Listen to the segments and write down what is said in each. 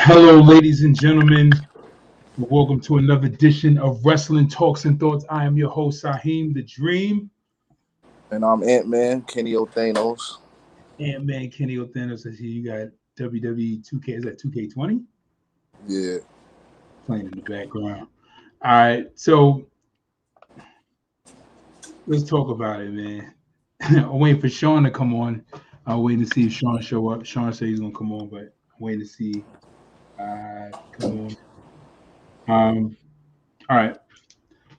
Hello, ladies and gentlemen. Welcome to another edition of Wrestling Talks and Thoughts. I am your host, Saheem the Dream. And I'm Ant Man, Kenny O'Thanos. And man, Kenny O'Thanos says here you got WWE 2K. Is that 2K20? Yeah. Playing in the background. All right, so let's talk about it, man. I'm waiting for Sean to come on. I'm waiting to see if Sean show up. Sean said he's gonna come on, but I'm waiting to see. Come on. All right.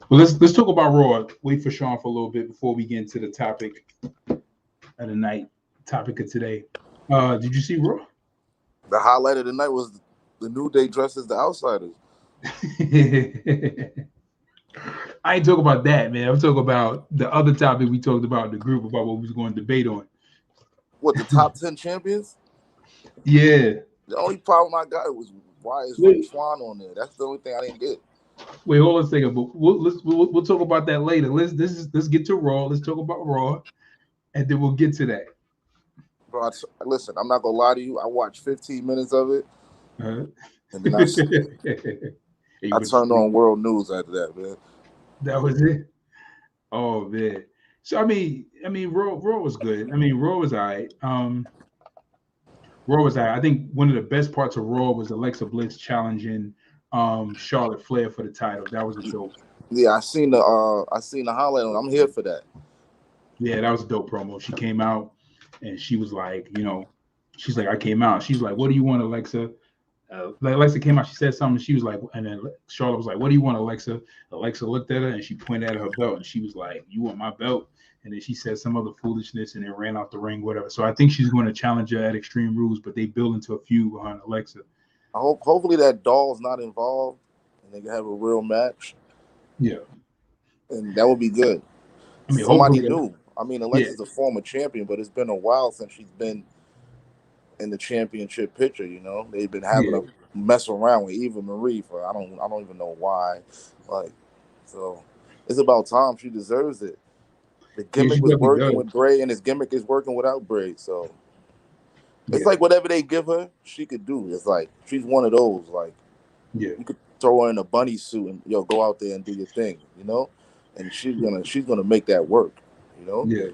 Well, let's talk about Raw. Wait for Sean for a little bit before we get into the topic of the night, topic of today. Did you see Raw? The highlight of the night was the New Day dressed as the Outsiders. I ain't talking about that, man. I'm talking about the other topic we talked about in the group about what we was going to debate on. What, the top 10 champions? Yeah. The only problem I got was why is Rick Swan on there? That's the only thing I didn't get. Wait, hold on a second. But we'll talk about that later. Let's get to Raw. Let's talk about Raw, and then we'll get to that. Bro, listen, I'm not gonna lie to you. I watched 15 minutes of it, Uh-huh. and then I turned on World News after that, man. That was it. Oh man. So I mean, Raw was good. I mean, Raw was alright. Raw was alright. I think one of the best parts of Raw was Alexa Bliss challenging Charlotte Flair for the title. That was a dope. Yeah, I seen the highlight on. I'm here for that. Yeah, that was a dope promo. She came out and she was like, she's like, I came out. She's like, what do you want, Alexa? Alexa came out. She said something. She was like, and then Charlotte was like, what do you want, Alexa? Alexa looked at her and she pointed at her belt and she was like, you want my belt? And then she said some other foolishness and then ran out the ring, whatever. So I think she's going to challenge her at Extreme Rules, but they build into a feud behind Alexa. Hopefully that doll's not involved and they can have a real match. Yeah. And that would be good. I mean, somebody new. I mean, Alexa's a former champion, but it's been a while since she's been in the championship picture. You know, they've been having to mess around with Eva Marie for I don't even know why. Like, so it's about time. She deserves it. The gimmick was working with Bray, and his gimmick is working without Bray. So it's like whatever they give her, she could do. It's like she's one of those. Like, you could throw her in a bunny suit and go out there and do your thing. You know, and she's gonna make that work. You know. Yeah.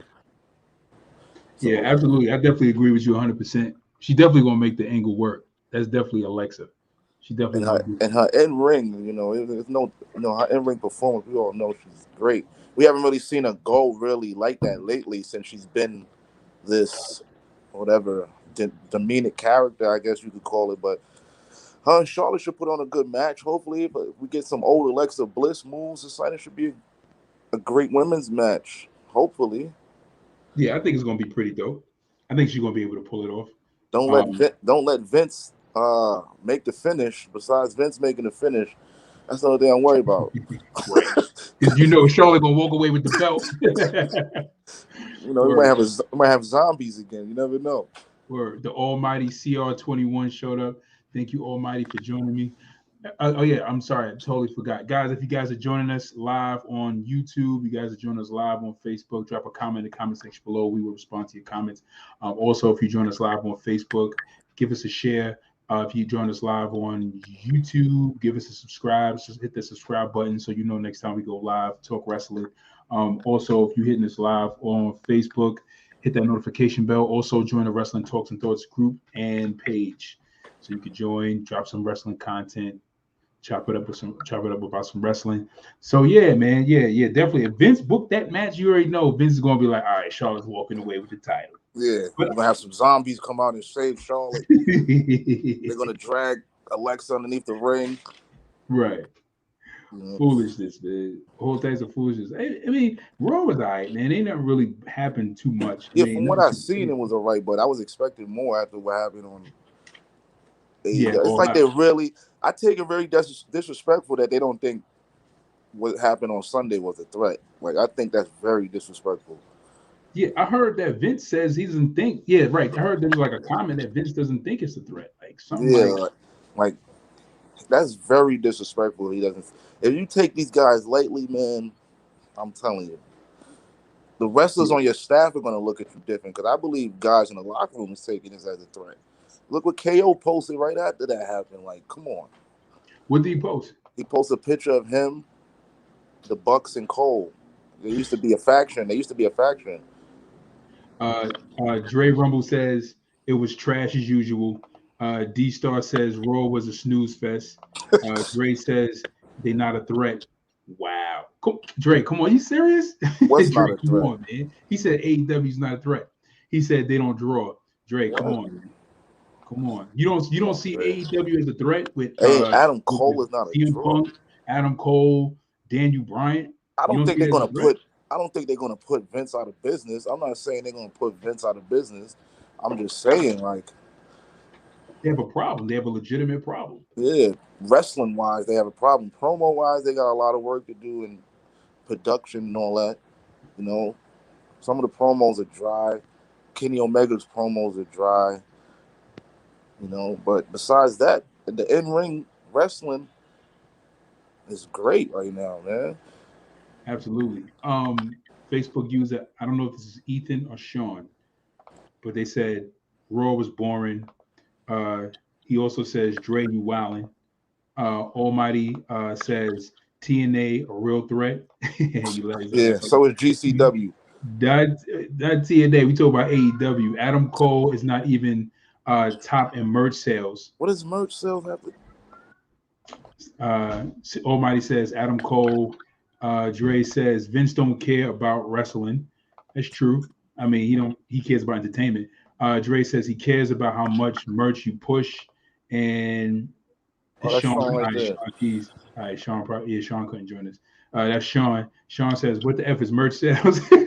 So, yeah, absolutely. I definitely agree with you 100%. She's definitely gonna make the angle work. That's definitely Alexa. She definitely and her in ring. You know, there's no her in ring performance. We all know she's great. We haven't really seen her go really like that lately since she's been this whatever demeaned character, I guess you could call it. But her and Charlotte should put on a good match. Hopefully, but if we get some old Alexa Bliss moves, it should be a great women's match. Hopefully. Yeah, I think it's gonna be pretty dope. I think she's gonna be able to pull it off. Don't let Vince make the finish. Besides Vince making the finish, that's the only thing I'm worried about. Because Charlotte gonna walk away with the belt. We might have zombies again. You never know. Where the Almighty CR21 showed up. Thank you, Almighty, for joining me. Oh yeah, I'm sorry, I totally forgot, guys. If you guys are joining us live on YouTube, you guys are joining us live on Facebook. Drop a comment in the comment section below. We will respond to your comments. Also, if you join us live on Facebook, give us a share. If you join us live on YouTube, give us a subscribe. Just hit the subscribe button so you know next time we go live, talk wrestling. Also, if you're hitting us live on Facebook, hit that notification bell. Also, join the Wrestling Talks and Thoughts group and page, so you can join, drop some wrestling content, chop it up about some wrestling. So yeah, man, yeah, definitely. If Vince booked that match, you already know Vince is gonna be like, all right, Charlotte's walking away with the title. Yeah, we're gonna have some zombies come out and save Charlotte. They're gonna drag Alexa underneath the ring. Right. Foolishness, man. Whole things of foolishness. I mean, Raw was all right, man. Ain't nothing really happened too much. Yeah, from what I seen, it was all right, but I was expecting more after what happened on. Yeah, it's like they really. I take it very disrespectful that they don't think what happened on Sunday was a threat. Like, I think that's very disrespectful. Yeah, I heard that Vince says he doesn't think. Yeah, right. I heard there was like a comment that Vince doesn't think it's a threat. Like something like that's very disrespectful. He doesn't. If you take these guys lightly, man, I'm telling you, the wrestlers on your staff are going to look at you different. Because I believe guys in the locker room is taking this as a threat. Look what KO posted right after that happened. Like, come on. What did he post? He posted a picture of him, the Bucks, and Cole. They used to be a faction. Dre Rumble says it was trash as usual. D Star says Raw was a snooze fest. Dre says they're not a threat. Wow. Dre, come on, you serious? What's Dre, not a threat? come on, man. He said AEW's not a threat. He said they don't draw. Dre, come on, man. Come on. You don't see AEW as a threat with Adam Cole is not a CM draw. Punk, Adam Cole, Daniel Bryan. I don't think they're gonna put Vince out of business. I'm not saying they're gonna put Vince out of business. I'm just saying, like, they have a problem. They have a legitimate problem. Yeah, wrestling wise, they have a problem. Promo wise, they got a lot of work to do in production and all that. You know, some of the promos are dry. Kenny Omega's promos are dry. You know, but besides that, the in-ring wrestling is great right now, man. Absolutely. Facebook user, I don't know if this is Ethan or Sean, but they said Raw was boring. He also says Dre, you wildin'. Almighty says TNA a real threat. Yeah, so is GCW. That TNA, we talk about AEW. Adam Cole is not even top in merch sales. What does merch sales have to? Almighty says Adam Cole. Dre says Vince don't care about wrestling. That's true. I mean, he cares about entertainment. Dre says he cares about how much merch you push. And Sean, Sean couldn't join us. That's Sean. Sean says, "What the F is merch sales?" Yeah,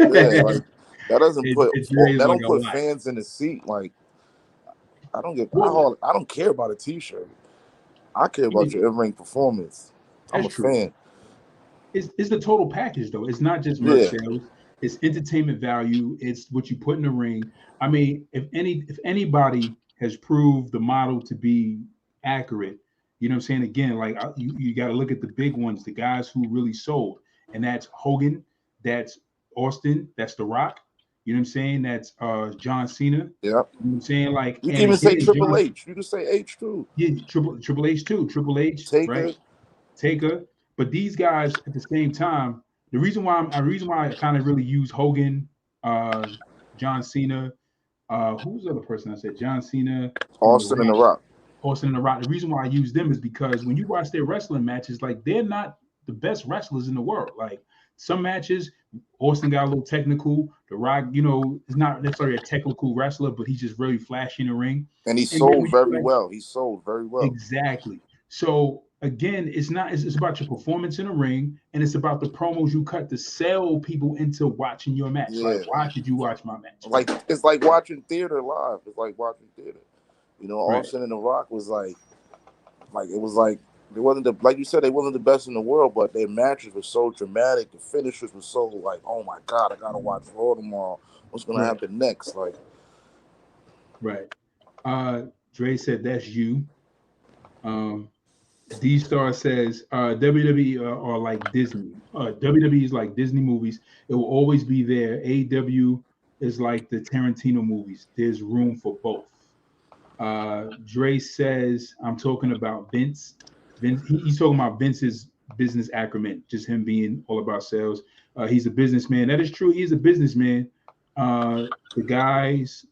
like, that don't put fans in the seat. Like, I don't care about a T-shirt. I care about your in-ring performance. I'm a fan. It's the total package, though. It's not just merch sales. It's entertainment value. It's what you put in the ring. I mean, if anybody has proved the model to be accurate, you know what I'm saying? Again, like you got to look at the big ones, the guys who really sold, and that's Hogan, that's Austin, that's The Rock. You know what I'm saying? That's John Cena. Yeah. You know what I'm saying? Like you can even say Triple H. You can say H too. Yeah, Triple H too. Triple H, right? Taker. But these guys at the same time, the reason why I kind of really use Hogan, John Cena, who's the other person I said? John Cena, Austin and The Rock. Austin and The Rock. The reason why I use them is because when you watch their wrestling matches, like they're not the best wrestlers in the world. Like some matches, Austin got a little technical. The Rock, is not necessarily a technical wrestler, but he's just really flashy in the ring. And he sold very well. He sold very well. Exactly. So again, it's about your performance in the ring, and it's about the promos you cut to sell people into watching your match. Yeah. Like, why should you watch my match? Like, it's like watching theater live. It's like watching theater. Austin and The Rock was like it was like they wasn't like you said, they wasn't the best in the world, but their matches were so dramatic. The finishes were so like, oh my God, I gotta watch Raw tomorrow. What's gonna happen next? Like, right. Dre said that's you. D Star says WWE are like Disney. WWE is like Disney movies. It will always be there. AEW is like the Tarantino movies. There's room for both. Dre says, I'm talking about Vince. He's talking about Vince's business acumen, just him being all about sales. He's a businessman. That is true. He is a businessman. The guys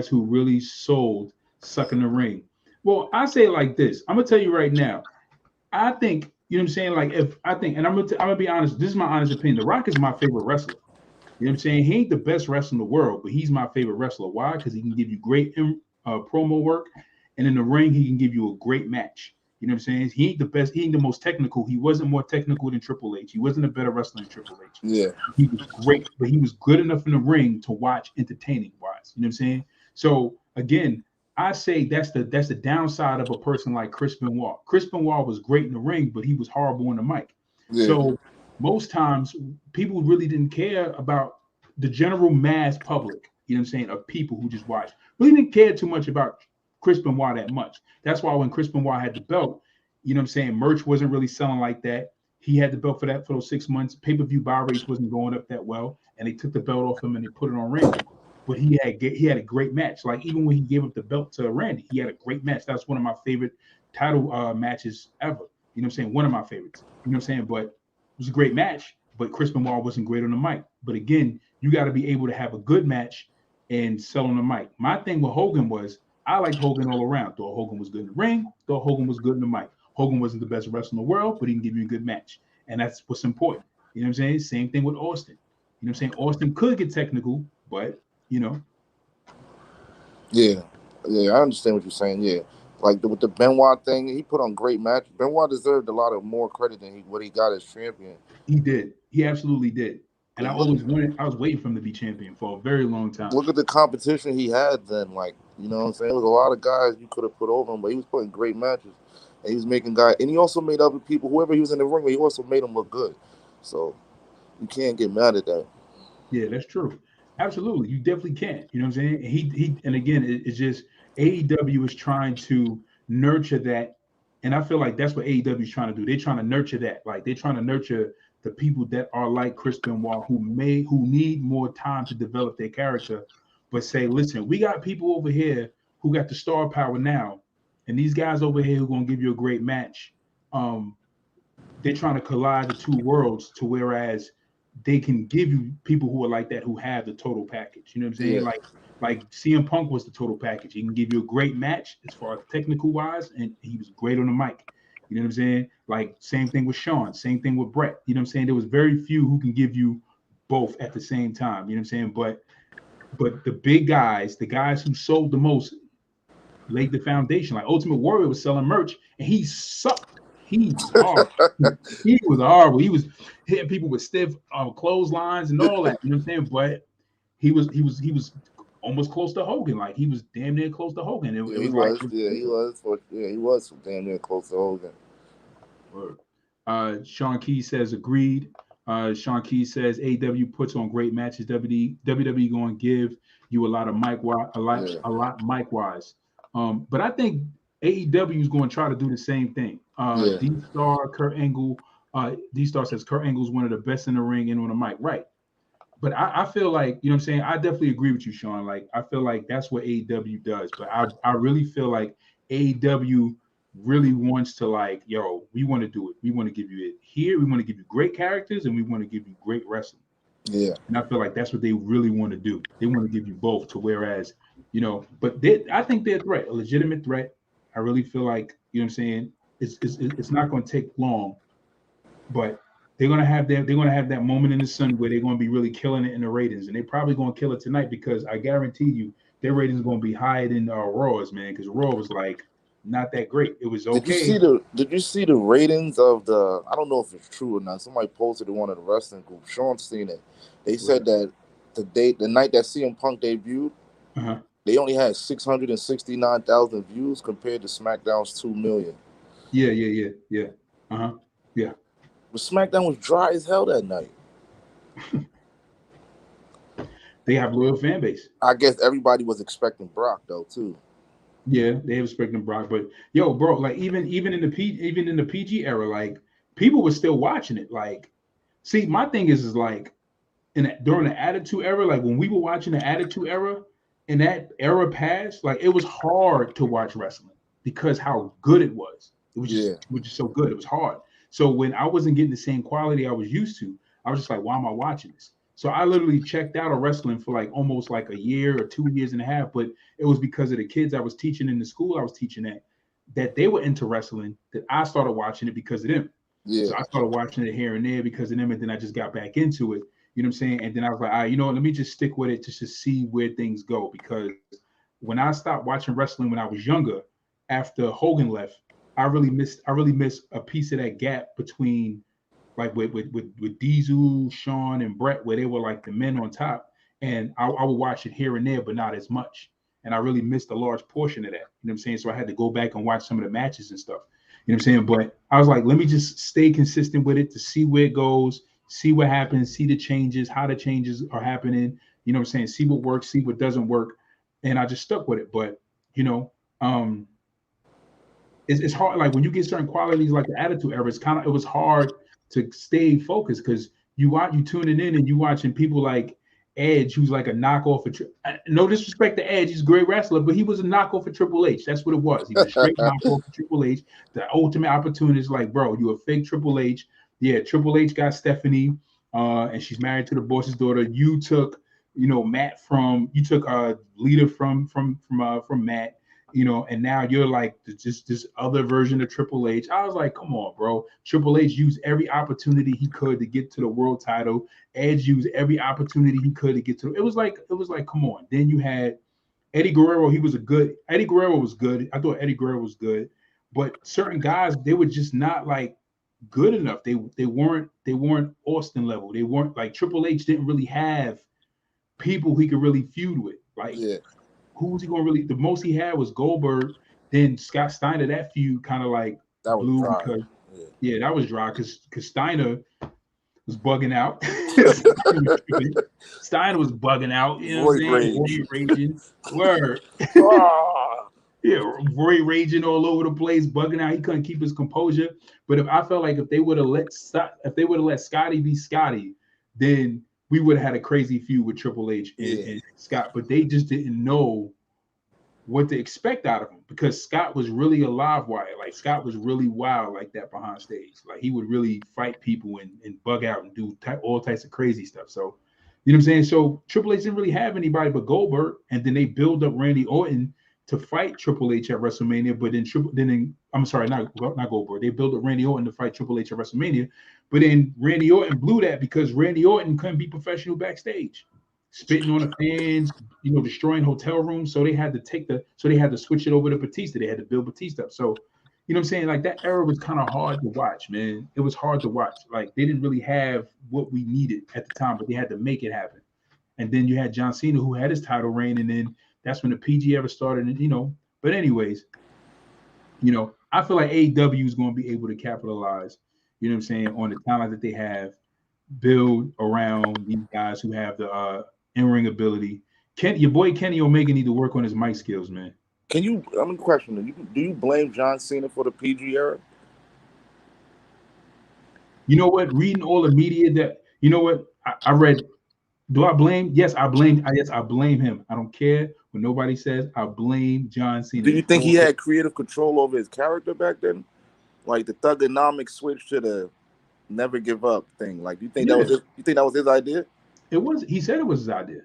who really sold suck in the ring. Well, I say it like this. I'm gonna tell you right now. I think, you know what I'm saying? Like and I'm gonna be honest, this is my honest opinion. The Rock is my favorite wrestler. You know what I'm saying? He ain't the best wrestler in the world, but he's my favorite wrestler. Why? Because he can give you great promo work, and in the ring he can give you a great match. You know what I'm saying? He ain't the best, he ain't the most technical. He wasn't more technical than Triple H. He wasn't a better wrestler than Triple H. Yeah. He was great, but he was good enough in the ring to watch entertaining wise. You know what I'm saying? So again, I say that's the downside of a person like Chris Benoit. Chris Benoit was great in the ring, but he was horrible on the mic. Yeah. So most times people really didn't care about the general mass public, you know what I'm saying, of people who just watch. Really didn't care too much about Chris Benoit that much. That's why when Chris Benoit had the belt, you know what I'm saying, merch wasn't really selling like that. He had the belt for those 6 months. Pay-per-view buy rates wasn't going up that well, and they took the belt off him and they put it on Randy. but he had a great match. Like even when he gave up the belt to Randy, he had a great match. That's one of my favorite title matches ever. You know what I'm saying? One of my favorites. You know what I'm saying? But it was a great match. But Chris Benoit wasn't great on the mic. But again, you got to be able to have a good match and sell on the mic. My thing with Hogan was I liked Hogan all around. Thought Hogan was good in the ring. Thought Hogan was good in the mic. Hogan wasn't the best wrestler in the world, but he can give you a good match. And that's what's important. You know what I'm saying? Same thing with Austin. You know what I'm saying? Austin could get technical, but, you know. Yeah, I understand what you're saying. Yeah. Like with the Benoit thing, he put on great match. Benoit deserved a lot of more credit than what he got as champion. He did. He absolutely did. And I always wanted, I was waiting for him to be champion for a very long time. Look at the competition he had then. Like, you know what I'm saying? There was a lot of guys you could have put over him, but he was putting great matches. And he was making guys, and he also made other people, whoever he was in the ring with, he also made them look good. So you can't get mad at that. Yeah, that's true. Absolutely. You definitely can't. You know what I'm saying? He and again, it's just AEW is trying to nurture that. And I feel like that's what AEW is trying to do. They're trying to nurture that. Like they're trying to nurture the people that are like Chris Benoit who need more time to develop their character, but say, listen, we got people over here who got the star power now, and these guys over here who are gonna give you a great match. They're trying to collide the two worlds to whereas they can give you people who are like that, who have the total package. You know what I'm saying? Yeah. Like CM Punk was the total package. He can give you a great match as far as technical wise, and he was great on the mic. You know what I'm saying? Like same thing with Shawn, same thing with Brett. You know what I'm saying? There was very few who can give you both at the same time. You know what I'm saying? But the big guys, the guys who sold the most, laid the foundation. Like Ultimate Warrior was selling merch, and he sucked. He was horrible. He was horrible. He was hitting people with stiff clotheslines and all that. You know what I'm saying? But he was almost close to Hogan. Like he was damn near close to Hogan. He was damn near close to Hogan. Sean Key says agreed. Sean Key says AW puts on great matches. WWE going to give you a lot of mic mic wise. But I think AEW is going to try to do the same thing. D-Star, Kurt Angle. D-Star says Kurt Angle is one of the best in the ring and on the mic. Right. But I feel like, you know what I'm saying? I definitely agree with you, Sean. Like, I feel like that's what AEW does. But I really feel like AEW really wants to like, yo, we want to do it. We want to give you it here. We want to give you great characters and we want to give you great wrestling. Yeah. And I feel like that's what they really want to do. They want to give you both to whereas, you know, but I think they're a threat, a legitimate threat. I really feel like, you know what I'm saying? It's not going to take long, but they're going to have that moment in the sun where they're going to be really killing it in the ratings, and they're probably going to kill it tonight because I guarantee you their ratings are going to be higher than Raw's, man, because Raw was like not that great. It was okay. Did you see the ratings of the? I don't know if it's true or not. Somebody posted in one of the wrestling groups. Sean's seen it. They said that the night that CM Punk debuted, they only had 669,000 views compared to SmackDown's 2 million. Yeah. Yeah. But SmackDown was dry as hell that night. They have loyal fan base. I guess everybody was expecting Brock though too. Yeah, they were expecting Brock, but yo, bro, like even in the PG era, like people were still watching it. Like, see, my thing is like during the Attitude Era, like when we were watching the Attitude Era, and that era passed, like it was hard to watch wrestling because how good it was. It was just so good. It was hard. So when I wasn't getting the same quality I was used to, I was just like, why am I watching this? So I literally checked out of wrestling for like almost like a year or 2 years and a half, but it was because of the kids I was teaching in the school I was teaching at, that they were into wrestling, that I started watching it because of them. Yeah. So I started watching it here and there because of them, and then I just got back into it. You know what I'm saying? And then I was like, all right, you know what, let me just stick with it just to see where things go. Because when I stopped watching wrestling when I was younger, after Hogan left, I really missed a piece of that gap between like with Diesel, Shawn, and Brett, where they were like the men on top. And I would watch it here and there, but not as much. And I really missed a large portion of that. You know what I'm saying? So I had to go back and watch some of the matches and stuff. You know what I'm saying? But I was like, let me just stay consistent with it to see where it goes, see what happens, see the changes, how the changes are happening. You know what I'm saying? See what works, see what doesn't work. And I just stuck with it. But, you know, it's hard. Like when you get certain qualities like the Attitude Era, it was hard to stay focused because you tuning in and you watching people like Edge, who's like a knockoff of no disrespect to Edge, he's a great wrestler, but he was a knockoff of Triple H. That's what it was. He was a straight knockoff of Triple H. The ultimate opportunity is like, bro, you a fake Triple H. Yeah, Triple H got Stephanie, and she's married to the boss's daughter. You took, Matt you took Lita from Matt. And now you're like just this other version of Triple H. I was like, come on, bro. Triple H used every opportunity he could to get to the world title. Edge used every opportunity he could to get to it. Was like, come on. Then you had Eddie Guerrero. Eddie Guerrero was good. I thought Eddie Guerrero was good, but certain guys, they were just not like good enough. They weren't Austin level. They weren't like Triple H didn't really have people he could really feud with. Like, who was he going to really? The most he had was Goldberg. Then Scott Steiner. That feud kind of like that was blew dry. Because that was dry because Steiner was bugging out. Steiner was bugging out. You know what I'm saying? Roy raging. Word. Roy raging all over the place, bugging out. He couldn't keep his composure. But I felt like if they would have let Scotty be Scotty, then we would have had a crazy feud with Triple H and Scott, but they just didn't know what to expect out of him because Scott was really a live wire. Like Scott was really wild like that behind stage. Like he would really fight people and bug out and do all types of crazy stuff. So, you know what I'm saying? So Triple H didn't really have anybody but Goldberg, and then they build up Randy Orton to fight Triple H at WrestleMania. But not Goldberg. They built up Randy Orton to fight Triple H at WrestleMania. But then Randy Orton blew that because Randy Orton couldn't be professional backstage, spitting on the fans, destroying hotel rooms. So they had to switch it over to Batista. They had to build Batista up. So, you know what I'm saying? Like that era was kind of hard to watch, man. It was hard to watch. Like they didn't really have what we needed at the time, but they had to make it happen. And then you had John Cena who had his title reign, and then that's when the PG ever started. And but anyways, I feel like AEW is going to be able to capitalize, you know what I'm saying, on the talent that they have, build around these guys who have the in-ring ability. Your boy Kenny Omega need to work on his mic skills, man. I'm questioning. Do you blame John Cena for the PG era? You know what? Reading all the media I read. Do I blame? Yes, I blame. Yes, I blame him. I don't care what nobody says. I blame John Cena. Do you think he had creative control over his character back then? Like the Thuganomics switch to the never give up thing. Like, you think that was his idea? It was. He said it was his idea.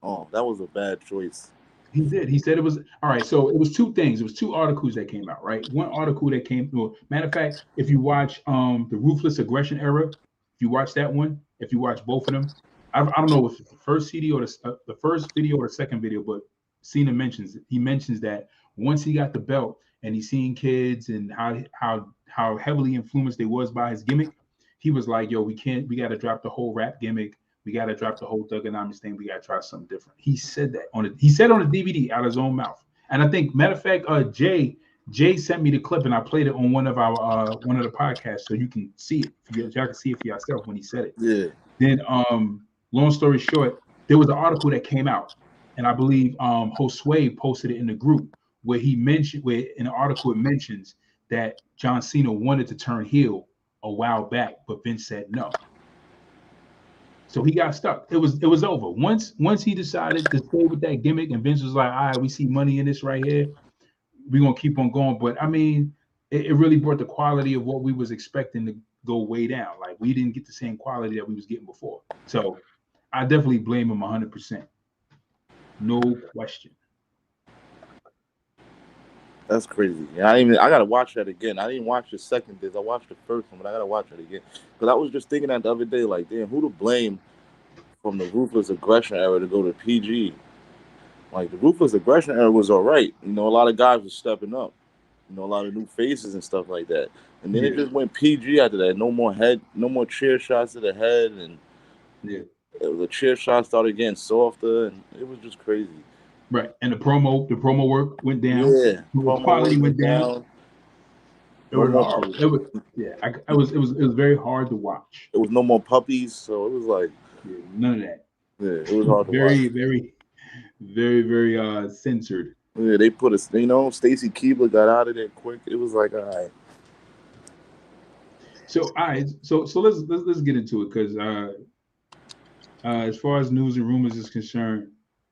Oh, that was a bad choice. He did. He said it was all right. So it was two things. It was two articles that came out, right? One article that came through. Matter of fact, if you watch the Ruthless Aggression era, if you watch that one, if you watch both of them, I don't know if it's the first CD or the first video or the second video, but Cena mentions it. He mentions that once he got the belt and he's seeing kids and how heavily influenced they was by his gimmick, he was like, yo, we got to drop the whole rap gimmick. We got to drop the whole Thuganomics thing. We got to try something different. He said that on the DVD out of his own mouth. And I think, matter of fact, Jay sent me the clip and I played it on one of the podcasts so you can see it. Y'all can see it for yourself when he said it. Yeah. Then, long story short, there was an article that came out, and I believe Josue posted it in the group where in the article it mentions that John Cena wanted to turn heel a while back, but Vince said no. So he got stuck. It was over. Once he decided to stay with that gimmick, and Vince was like, all right, we see money in this right here. We're gonna keep on going. But I mean, it really brought the quality of what we was expecting to go way down. Like we didn't get the same quality that we was getting before. So I definitely blame him 100%. No question. That's crazy. I gotta watch that again. I didn't watch the second disc. I watched the first one, but I gotta watch it again. Because I was just thinking that the other day, like, damn, who to blame from the Ruthless Aggression era to go to PG? Like, the Ruthless Aggression era was all right. A lot of guys were stepping up. A lot of new faces and stuff like that. And then it just went PG after that. No more chair shots to the head, and it was a chair shot started getting softer, and it was just crazy. Right, and the promo work went down. Yeah, the quality went down. It was hard. It was very hard to watch. It was no more puppies, so it was like none of that. Yeah, it was hard to watch. Very, very censored. Yeah, they put Stacy Keibler got out of there quick. It was like, all right. So let's get into it because As far as news and rumors is concerned,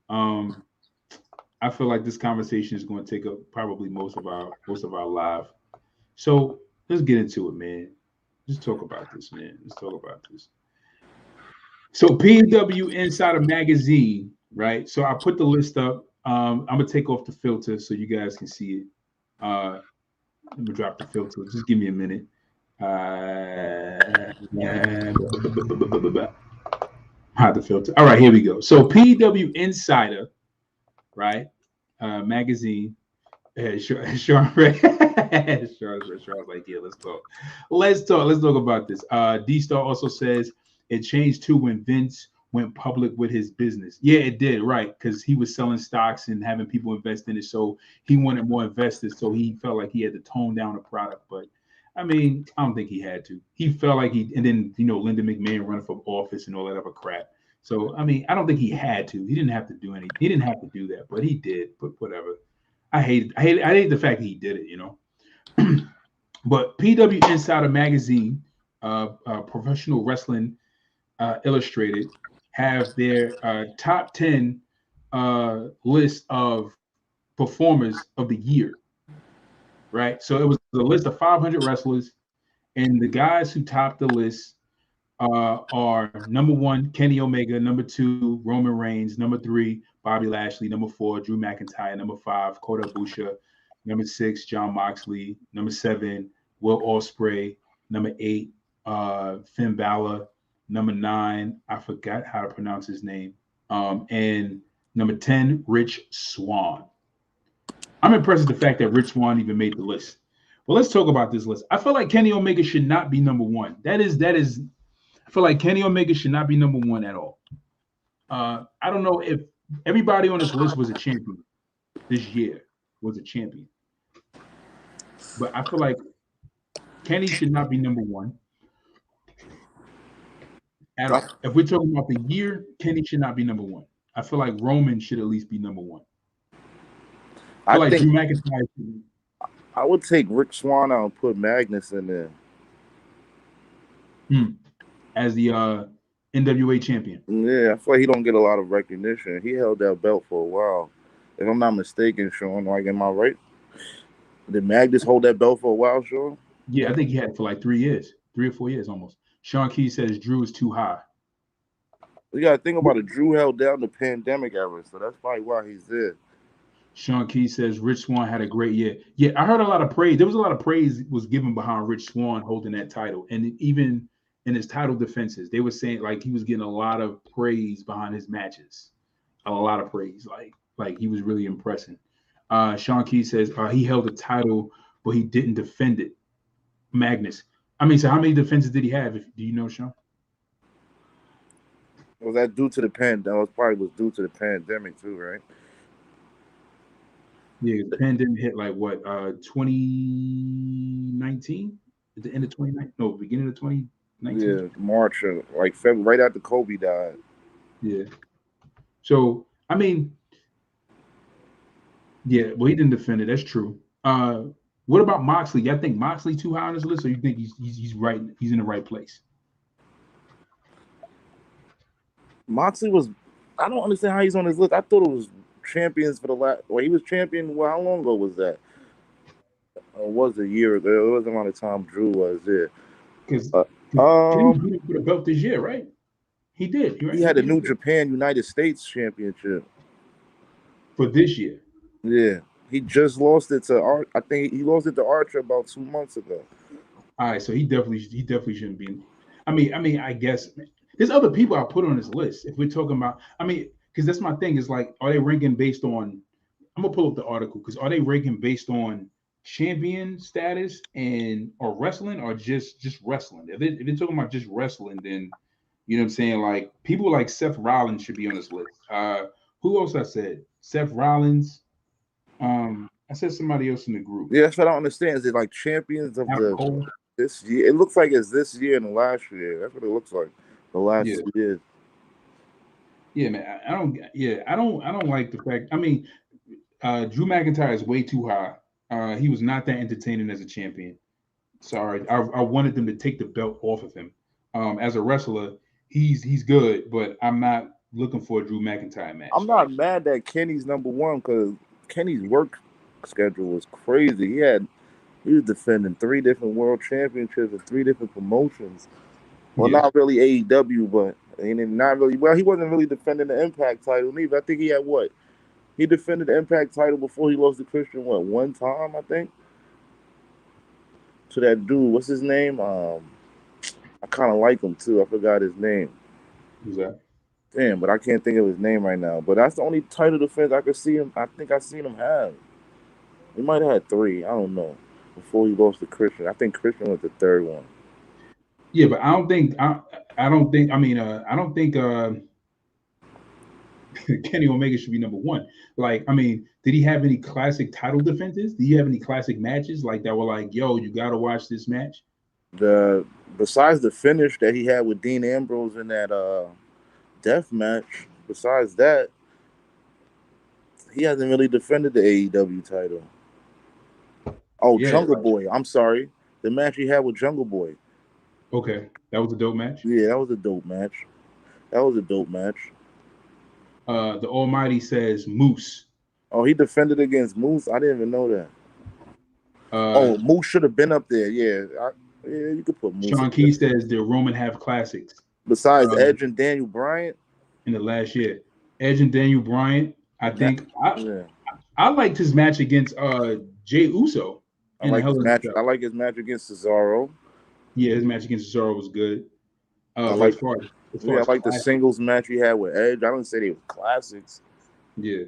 I feel like this conversation is going to take up probably most of our live. So let's get into it, man. Let's talk about this, man. Let's talk about this. So PW Insider Magazine, right? So I put the list up. I'm gonna take off the filter so you guys can see it. Let me drop the filter. Just give me a minute. Hide the filter. All right, here we go. So PW Insider, right? Magazine. Sean Ray. Sean's like, yeah, let's talk. Let's talk about this. D-Star also says it changed too when Vince went public with his business. Yeah, it did, right? Because he was selling stocks and having people invest in it. So he wanted more investors. So he felt like he had to tone down the product. But I mean, I don't think he had to. He felt like and then Linda McMahon running for office and all that other crap. So I mean, I don't think he had to. He didn't have to do anything. He didn't have to do that, but he did. But whatever. I hate the fact that he did it, But PW Insider Magazine, Professional Wrestling Illustrated, have their top 10 list of performers of the year, right? So it was a list of 500 wrestlers, and the guys who topped the list are number 1, Kenny Omega, number 2, Roman Reigns, number 3, Bobby Lashley, number 4, Drew McIntyre, number 5, Kota Ibushi, number 6, Jon Moxley, number 7, Will Ospreay, number 8, Finn Balor, number 9, I forgot how to pronounce his name, and number 10, Rich Swann. I'm impressed with the fact that Rich Swann even made the list. Well, let's talk about this list. I feel like Kenny Omega should not be number 1. That is. I feel like Kenny Omega should not be number 1 at all. I don't know if everybody on this list was a champion this year, was a champion. But I feel like Kenny should not be number 1 at all. If we're talking about the year, Kenny should not be number 1. I feel like Roman should at least be number 1. I think Drew McIntyre. I would take Rick Swann out and put Magnus in there. As the NWA champion. Yeah, I feel like he don't get a lot of recognition. He held that belt for a while. If I'm not mistaken, Sean, like, am I right? Did Magnus hold that belt for a while, Sean? Yeah, I think he had it for like 3 years, 3 or 4 years almost. Sean Key says Drew is too high. You got to think about it. Drew held down the pandemic era, so that's probably why he's there. Sean Key says Rich Swann had a great year. Yeah, I heard a lot of praise. There was a lot of praise was given behind Rich Swann holding that title. And even in his title defenses, they were saying like he was getting a lot of praise behind his matches. A lot of praise. Like he was really impressing. Sean Key says he held the title, but he didn't defend it. Magnus. I mean, so how many defenses did he have? Do you know, Sean? Was that due to the pandemic? That was probably due to the pandemic too, right? Yeah, the pandemic hit like what, 2019? At the end of 2019? No, beginning of 2019. Yeah, March, like February, right after Kobe died. Yeah. So I mean, yeah, well, he didn't defend it. That's true. What about Moxley? Y'all think Moxley too high on this list, or you think he's right? He's in the right place. Moxley was. I don't understand how he's on this list. I thought it was champions for the last. Well, he was champion. Well, how long ago was that? It was a year ago. It wasn't around the time Drew was there. Because Kenny put a belt this year, right? He did. He had the New Japan United States Championship for this year. Yeah, he just lost it to I think he lost it to Archer about 2 months ago. All right, so he definitely shouldn't be. I mean, I guess there's other people I put on this list. If we're talking about, I mean, because that's my thing is like, are they ranking based on? I'm gonna pull up the article because are they ranking based on champion status or wrestling or just wrestling? If they're talking about just wrestling, then you know what I'm saying. Like people like Seth Rollins should be on this list. Who else I said? Seth Rollins. I said somebody else in the group. Yeah, that's what I don't understand. Is it like champions of this year? It looks like it's this year and the last year. That's what it looks like. The last 2 years. Yeah, man. I don't like the fact. I mean, Drew McIntyre is way too high. He was not that entertaining as a champion. Sorry, I wanted them to take the belt off of him. As a wrestler, he's good, but I'm not looking for a Drew McIntyre match. I'm not mad that Kenny's #1 because Kenny's work schedule was crazy. He was defending 3 different world championships and 3 different promotions. Well, not really AEW, but not really. Well, he wasn't really defending the Impact title either. I think he had what? He defended the Impact title before he lost to Christian. What, 1 time? I think. To that dude, what's his name? I kind of like him too. I forgot his name. Who's that? Damn, but I can't think of his name right now. But that's the only title defense I could see him. I think I seen him have. He might have had 3. I don't know. Before he lost to Christian, I think Christian was the 3rd one. Yeah, but I don't think Kenny Omega should be #1. Like, I mean, did he have any classic title defenses? Did he have any classic matches like that were like, yo, you gotta watch this match? Besides the finish that he had with Dean Ambrose in that death match, besides that, he hasn't really defended the AEW title. Oh, yeah, Jungle Boy. I'm sorry. The match he had with Jungle Boy. Okay. That was a dope match? Yeah, that was a dope match. The Almighty says Moose. Oh, he defended against Moose? I didn't even know that. Moose should have been up there. Yeah, you could put Moose. Sean Key says the Roman have classics. Besides Edge and Daniel Bryan? In the last year. Edge and Daniel Bryan, I think. I liked his match against Jey Uso. I like his match against Cesaro. Yeah, his match against Cesaro was good. I like the singles match he had with Edge. I don't say they were classics. Yeah.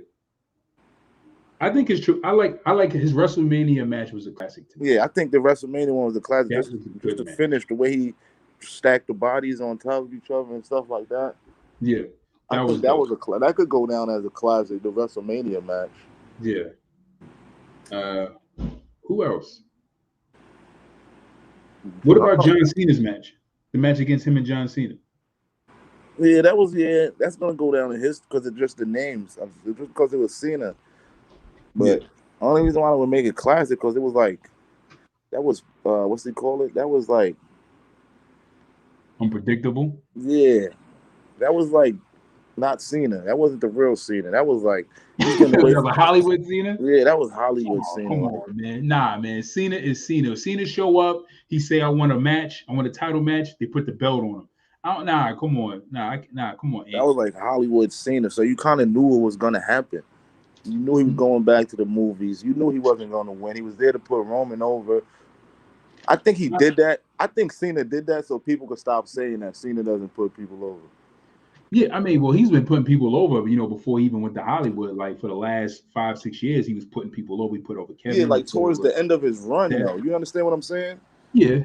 I think it's true. I like his WrestleMania match was a classic too. Yeah, I think the WrestleMania one was a classic. Just the finish, the way he stacked the bodies on top of each other and stuff like that. Yeah. That could go down as a classic, the WrestleMania match. Yeah. Who else? What about John Cena's match? The match against him and John Cena. Yeah, that's gonna go down in history because of just the names. Just because it was Cena. But the only reason why I would make it classic because it was like that was what's they call it? That was like unpredictable. Yeah. That was like not Cena. That wasn't the real Cena. That was like the Hollywood Cena. Yeah, that was Hollywood Cena. Come on, man. Nah, man. Cena is Cena. Cena show up. He say, "I want a match. I want a title match." They put the belt on him. Come on. Come on. That was like Hollywood Cena. So you kind of knew what was gonna happen. You knew he was going back to the movies. You knew he wasn't going to win. He was there to put Roman over. I think he did that. I think Cena did that so people could stop saying that Cena doesn't put people over. Yeah, I mean, well, he's been putting people over, before he even went to Hollywood. Like for the last 5-6 years, he was putting people over. He put over Kevin. Yeah, like towards the end of his run, though. You understand what I'm saying? Yeah.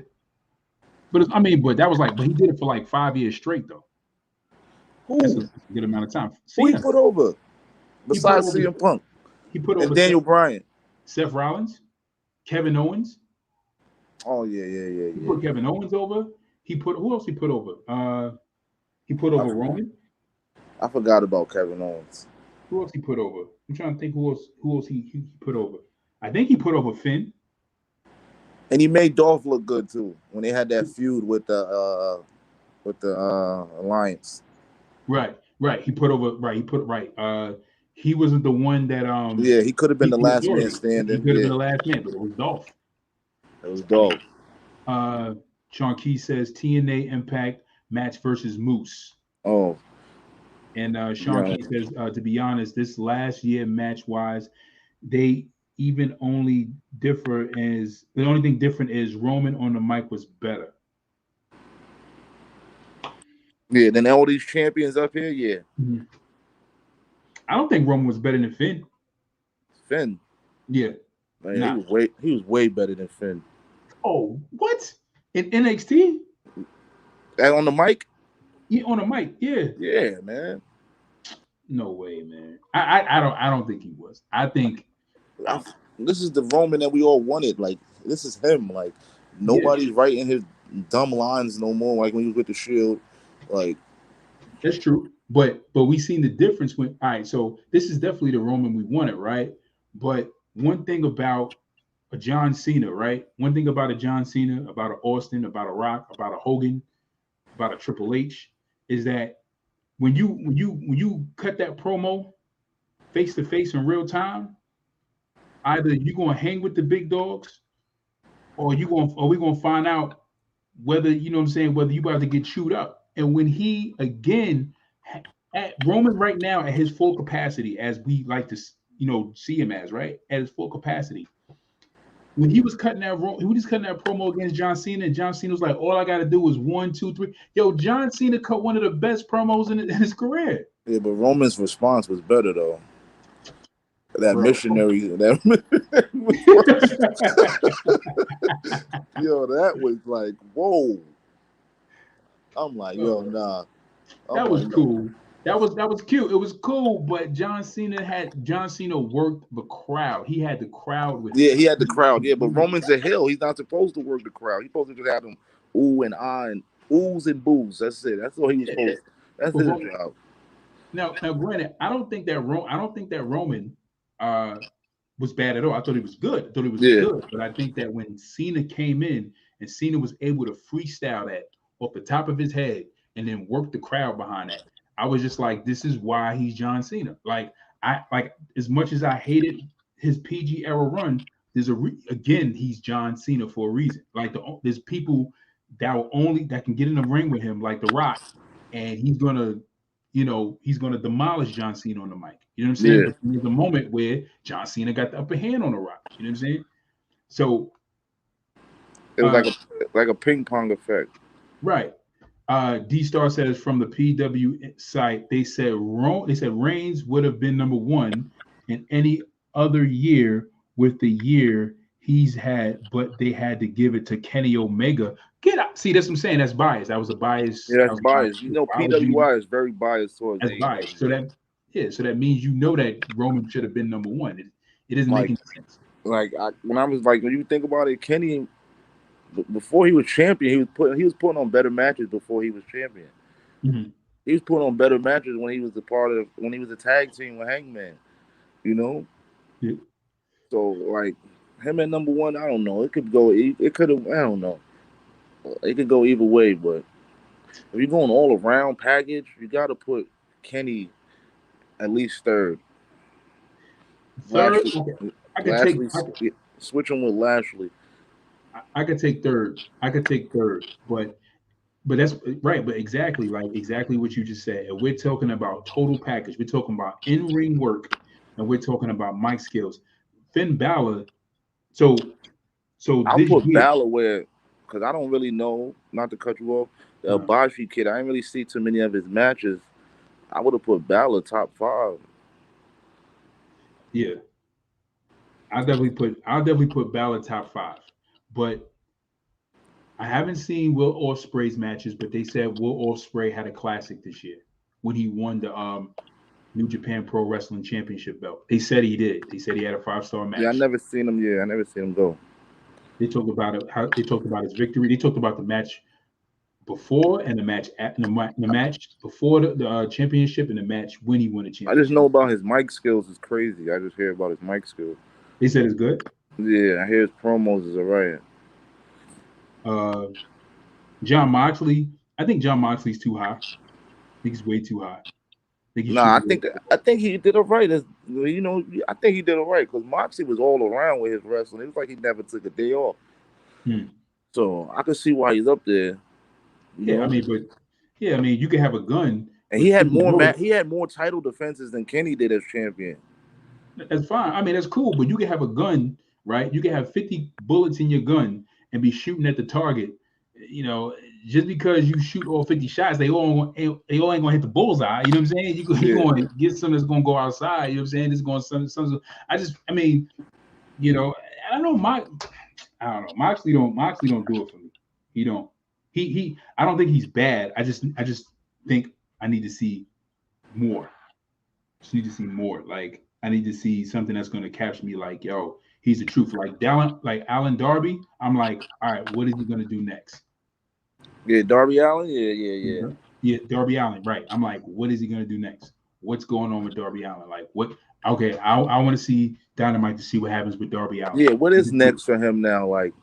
But that was but he did it for like 5 years straight, though. Who? That's a good amount of time. Who he put over? Besides CM Punk. He put over Daniel Bryan. Seth Rollins. Kevin Owens. Oh, yeah. He put Kevin Owens over. Who else he put over? He put over Roman. I forgot about Kevin Owens. Who else he put over? I'm trying to think who else he put over. I think he put over Finn. And he made Dolph look good too when they had that feud with the Alliance. Right. He put over he wasn't the one that yeah, he could have been the last man standing. He could have been the last man, but it was Dolph. It was Dolph. Sean Key says TNA Impact match versus Moose. Oh. And Sean Key says, to be honest, this last year match-wise, they even the only thing different is Roman on the mic was better. Yeah, then all these champions up here, yeah. Mm-hmm. I don't think Roman was better than Finn. Finn? Yeah. Man, he was way better than Finn. Oh, what? In NXT? That on the mic? Yeah, on the mic, yeah. Yeah, man. No way, man. I don't think he was. I think this is the Roman that we all wanted. Like, this is him. Like, nobody's writing his dumb lines no more. Like when he was with the Shield. Like, that's true. But we seen the difference when. All right, so this is definitely the Roman we wanted, right? But one thing about a John Cena, right? One thing about a John Cena, about an Austin, about a Rock, about a Hogan, about a Triple H, is that when you cut that promo face to face in real time, either you're gonna hang with the big dogs, or we're gonna find out whether you know what I'm saying, whether you about to get chewed up. And when he again at Roman right now at his full capacity, as we like to see him as, right, at his full capacity. When he was cutting that promo against John Cena, and John Cena was like, "All I got to do is 1, 2, 3." Yo, John Cena cut one of the best promos in his career. Yeah, but Roman's response was better though. That missionary, yo, that was like, whoa. I'm like, yo, nah. That was cool. That was cute. It was cool, but John Cena worked the crowd. He had the crowd with him. Yeah, he had the crowd. Yeah, but Roman's a heel. He's not supposed to work the crowd. He's supposed to just have them ooh and ah and oohs and boos. That's it. That's all he was supposed to. That's his job. Now, granted, I don't think that Roman was bad at all. I thought he was good. Good. But I think that when Cena came in and Cena was able to freestyle that off the top of his head and then work the crowd behind that, I was just like, this is why he's John Cena. Like as much as I hated his PG era run, again, he's John Cena for a reason. Like there's people that can get in the ring with him, like The Rock, and he's gonna demolish John Cena on the mic. You know what I'm saying? Yeah. There's a moment where John Cena got the upper hand on The Rock. You know what I'm saying? So it was like a ping pong effect. Right. D-Star says from the PW site, they said Reigns would have been number 1 in any other year with the year he's had, but they had to give it to Kenny Omega. Get out. See, that's what I'm saying. That's bias. That was a bias. Yeah, that's bias. PWI is very biased towards that's biased. So that means that Roman should have been number 1. It doesn't make any sense. When you think about it, Kenny, before he was champion, he was putting on better matches before he was champion. Mm-hmm. He was putting on better matches when he was a tag team with Hangman. You know? Yeah. So him at number 1, I don't know. It could go. It could have. I don't know. It could go either way, but if you're going all around package, you got to put Kenny at least third. Lashley, switch him with Lashley. I could take third. But that's right. But exactly what you just said. And we're talking about total package. We're talking about in-ring work, and we're talking about mic skills. Finn Balor. So I'll put Balor where, because I don't really know. Not to cut you off, the Abashi kid. I didn't really see too many of his matches. I would have put Balor top 5. Yeah, I'll definitely put Balor top 5. But I haven't seen Will Ospreay's matches, but they said Will Ospreay had a classic this year when he won the New Japan Pro Wrestling Championship belt. They said he did. They said he had a 5-star match. Yeah, I never seen him go. They talked about it. They talked about his victory. They talked about the match before and the match the match before the championship and the match when he won the championship. I just know about his mic skills. It's crazy. I just hear about his mic skills. They said it's good. Yeah, I hear his promos is alright. John Moxley. I think John Moxley's too high. I think he's way too high. I think he did alright. I think he did alright because Moxley was all around with his wrestling. It was like he never took a day off. So I can see why he's up there. Yeah, I mean, you can have a gun. And he had more title defenses than Kenny did as champion. That's fine. I mean, that's cool, but you can have a gun, right? You can have 50 bullets in your gun and be shooting at the target. You know, just because you shoot all 50 shots, they all ain't gonna hit the bullseye. You know what I'm saying? You're going to get something that's gonna go outside. You know what I'm saying? It's going some. I don't know. Moxley don't do it for me. He don't. I don't think he's bad. I just think I need to see more. Like I need to see something that's going to capture me. Like, yo, he's the truth. Like Alan Darby. I'm like, all right, what is he going to do next? Yeah, Darby Allin. Yeah. Yeah, Darby Allin. Right. I'm like, what is he going to do next? What's going on with Darby Allin? Like, what? Okay, I want to see Dynamite to see what happens with Darby Allin. Yeah, what is next for him now? Like,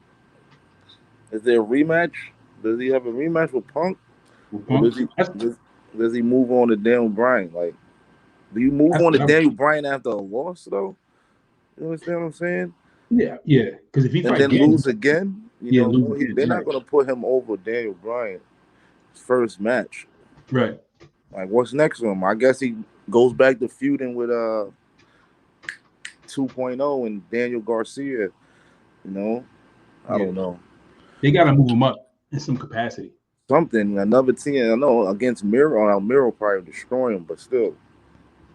is there a rematch? Does he have a rematch with Punk? does he move on to Daniel Bryan? Like, do you move on to Daniel Bryan after a loss though? You understand what I'm saying? Yeah, yeah. Because if he and then lose again, they're not gonna put him over Daniel Bryan's first match. Right. Like, what's next for him? I guess he goes back to feuding with 2.0 and Daniel Garcia. I don't know. They gotta move him up in some capacity. Something, another team. I know against Miro, Miro probably destroy him, but still.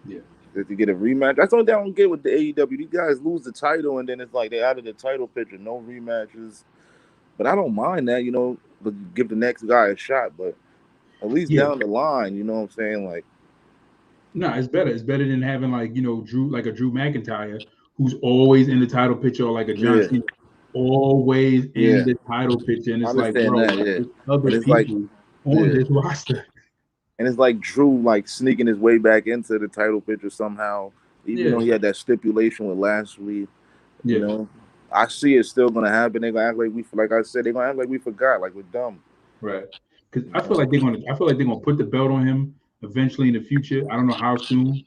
Yeah. Did you get a rematch? That's what I don't get with the AEW. These guys lose the title and then it's like they're out of the title picture, no rematches. But I don't mind that, but give the next guy a shot. But at least down the line, you know what I'm saying? Like, no, it's better. It's better than having Drew McIntyre, who's always in the title picture, or like a John Cena, always in the title picture. And it's like, bro, there's other people on this roster. And it's like Drew sneaking his way back into the title picture somehow, even though he had that stipulation with Lashley. You know, I see it still gonna happen. They're gonna act like like I said, they're gonna act like we forgot, like we're dumb. Right. Because I feel like they're gonna put the belt on him eventually in the future. I don't know how soon,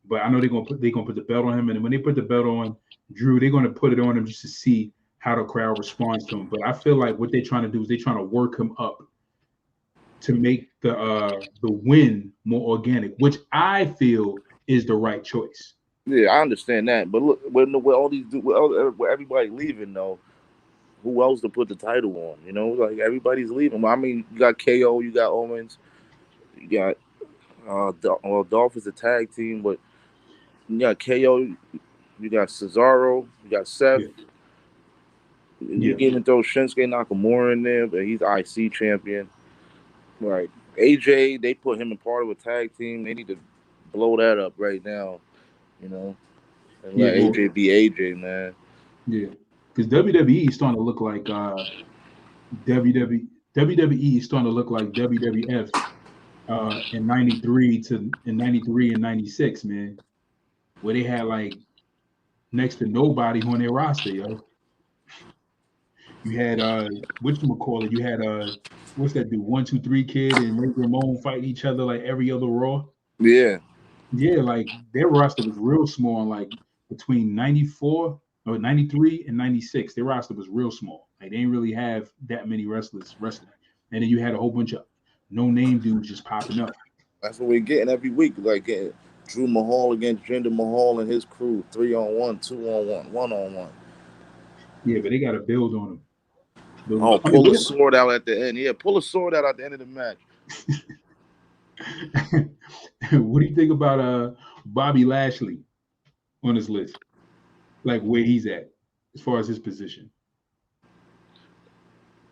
but I know they're gonna put the belt on him. And when they put the belt on Drew, they're gonna put it on him just to see how the crowd responds to him. But I feel like what they're trying to do is they're trying to work him up to make the win more organic, which I feel is the right choice. Yeah, I understand that. But look, with all these, with everybody leaving though, who else to put the title on? Like everybody's leaving. I mean, you got KO, you got Owens, you got Dolph is a tag team, but you got KO, you got Cesaro, you got Seth. You can even throw Shinsuke Nakamura in there, but he's IC champion. Right. AJ, they put him in part of a tag team. They need to blow that up right now, and let AJ be AJ, man. Yeah, because WWE is starting to look like WWE is starting to look like WWF in 93 and 96, man, where they had next to nobody on their roster, yo. You had whatchamacallit, you had what's that dude, 1 2 3 Kid and Razor Ramon fight each other like every other Raw. Yeah, like their roster was real small, like between 94 or 93 and 96. Their roster was real small. Like they didn't really have that many wrestlers wrestling. And then you had a whole bunch of no-name dudes just popping up. That's what we're getting every week. Like getting Drew Mahal against Jinder Mahal and his crew, 3-on-1, 2-on-1, 1-on-1. Yeah, but they got to build on them. Pull a sword out at the end. Yeah, pull a sword out at the end of the match. What do you think about Bobby Lashley on this list? Like where he's at as far as his position?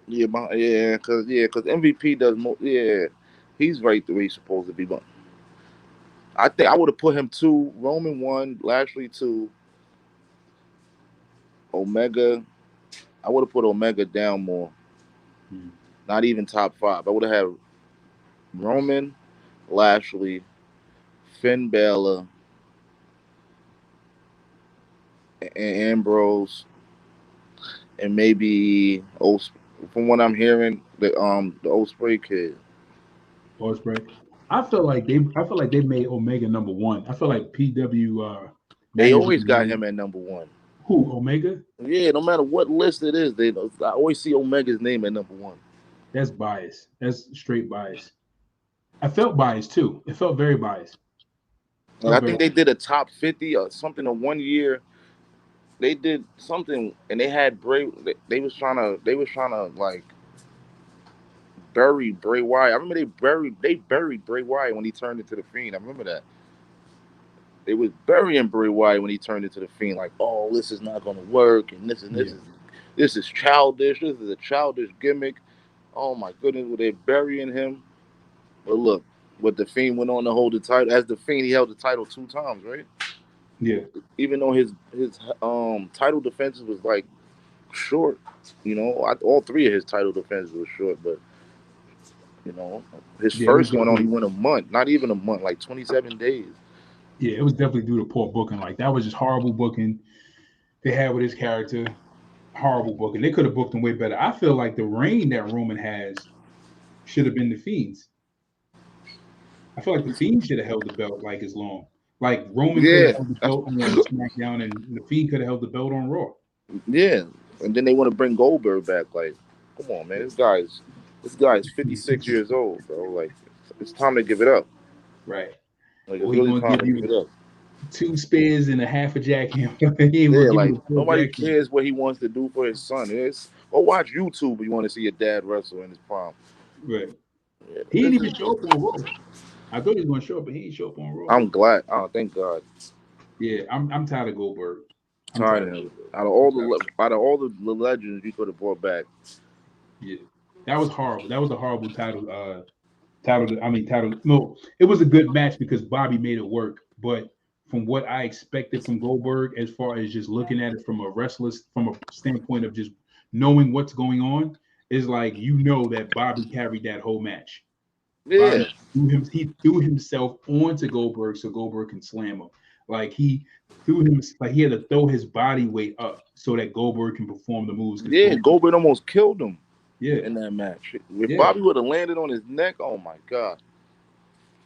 Yeah, because MVP does more. Yeah, he's right the way he's supposed to be. But I think I would have put him 2, Roman 1, Lashley 2, Omega. I would have put Omega down more. Not even top 5. I would have had Roman, Lashley, Finn Balor, and Ambrose, and maybe from what I'm hearing, the Ospreay kid. Ospreay. I feel like they made Omega number 1. I feel like PW. They always got him at number 1. Who, Omega? Yeah, no matter what list it is, I always see Omega's name at number 1. That's bias. That's straight bias. I felt biased too. It felt very biased. And I think they did a top 50 or something in 1 year. They did something, and they had Bray. They was trying to like bury Bray Wyatt. I remember they buried Bray Wyatt when he turned into the Fiend. I remember that. They was burying Bray Wyatt when he turned into the Fiend. Like, oh, this is not going to work, and this is childish. This is a childish gimmick. Oh my goodness, were they burying him? But look, what the Fiend went on to hold the title. As the Fiend, he held the title 2 times, right? Yeah. Even though his title defenses was like short, all 3 of his title defenses were short, but his first one only went a month, not even a month, like 27 days. Yeah, it was definitely due to poor booking. Like that was just horrible booking they had with his character. Horrible booking. They could have booked him way better. I feel like the reign that Roman has should have been the Fiend's. I feel like the Fiend should have held the belt like as long. Like Roman could have held the belt on SmackDown, and the Fiend could have held the belt on Raw. Yeah, and then they want to bring Goldberg back. Like, come on, man, this guy's 56 years old, bro. Like, it's time to give it up. Right. Like, it's really time to give it up. 2 spears and a half a jackhammer. Yeah, like nobody cares what he wants to do for his son. Or watch YouTube if you want to see your dad wrestle in his prime. Right. Yeah, he didn't even show up on Raw. I thought he was going to show up, but he didn't show up on Raw. I'm glad. Oh, thank God. Yeah, I'm tired of Goldberg. Tired of him. Out of all the legends you could have brought back. Yeah, that was horrible. That was a horrible title. No, it was a good match because Bobby made it work. But from what I expected from Goldberg, as far as just looking at it from a standpoint of just knowing what's going on, is like that Bobby carried that whole match. Yeah, he threw himself onto Goldberg so Goldberg can slam him. Like he had to throw his body weight up so that Goldberg can perform the moves. Yeah, Goldberg almost killed him. Yeah, in that match. If Bobby would have landed on his neck, oh my God.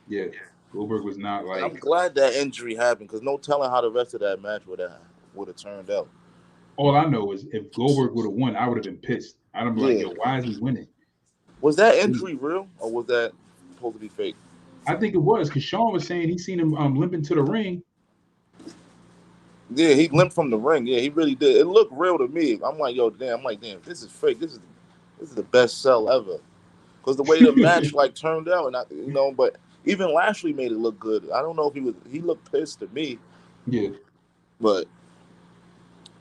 Yeah, Goldberg was not like. I'm glad that injury happened because no telling how the rest of that match would have turned out. All I know is if Goldberg would have won, I would have been pissed. I'd have been like, yo, why is he winning? Was that injury real or was that supposed to be fake? I think it was because Sean was saying he seen him limping to the ring. Yeah, he limped from the ring. Yeah, he really did. It looked real to me. I'm like, yo, damn. This is fake. This is the best sell ever. Because the way the match turned out, and but even Lashley made it look good. I don't know if he looked pissed to me. Yeah. But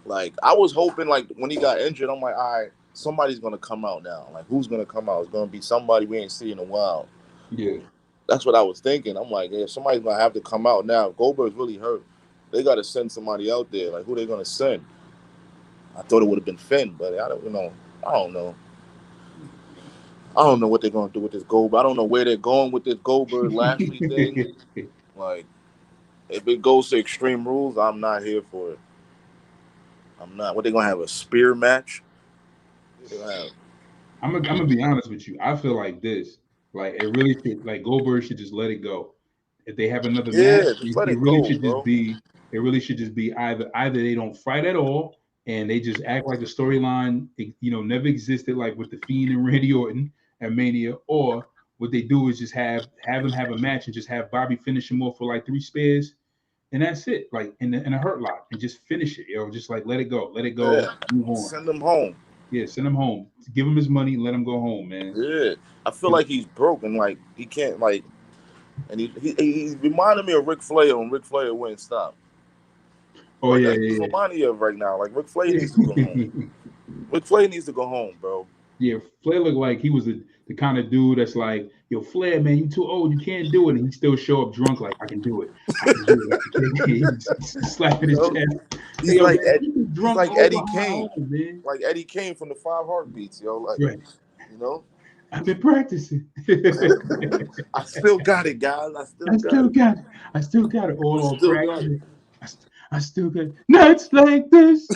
I was hoping when he got injured, I'm like, all right, somebody's gonna come out now. Like, who's gonna come out? It's gonna be somebody we ain't seen in a while. Yeah. That's what I was thinking. I'm like, yeah, somebody's gonna have to come out now. If Goldberg's really hurt, they gotta send somebody out there. Like, who they gonna send? I thought it would have been Finn, but I don't know. I don't know what they're gonna do with this Goldberg. I don't know where they're going with this Goldberg Lashley thing. Like, if it goes to Extreme Rules, I'm not here for it. I'm not. What, they gonna have a spear match? I'm gonna be honest with you. I feel like this. Like, it really should. Like, Goldberg should just let it go. If they have another match, it really should just be either they don't fight at all and they just act like the storyline never existed, like with the Fiend and Randy Orton at Mania, or what they do is just have them have a match and just have Bobby finish him off for 3 spears, and that's it, like in a hurt lock, and just finish it, just let it go, move on. Send him home. Yeah, send him home. Give him his money, let him go home, man. Yeah, I feel like he's broken, like he can't and he reminded me of Ric Flair when Ric Flair wouldn't stop. Oh yeah, he's reminding me of right now. Like, Ric Flair needs to go home. Ric Flair needs to go home, bro. Yeah, Flair looked like he was the kind of dude that's like, yo, Flair, man, you too old, you can't do it, and he still show up drunk like, I can do it. He's slapping his chest. He's like Eddie Kane, like Eddie Kane from the 5 Heartbeats, yo. Like, right. I've been practicing. I still got it, guys. I still got it all on practice. I still got it. Nights like this,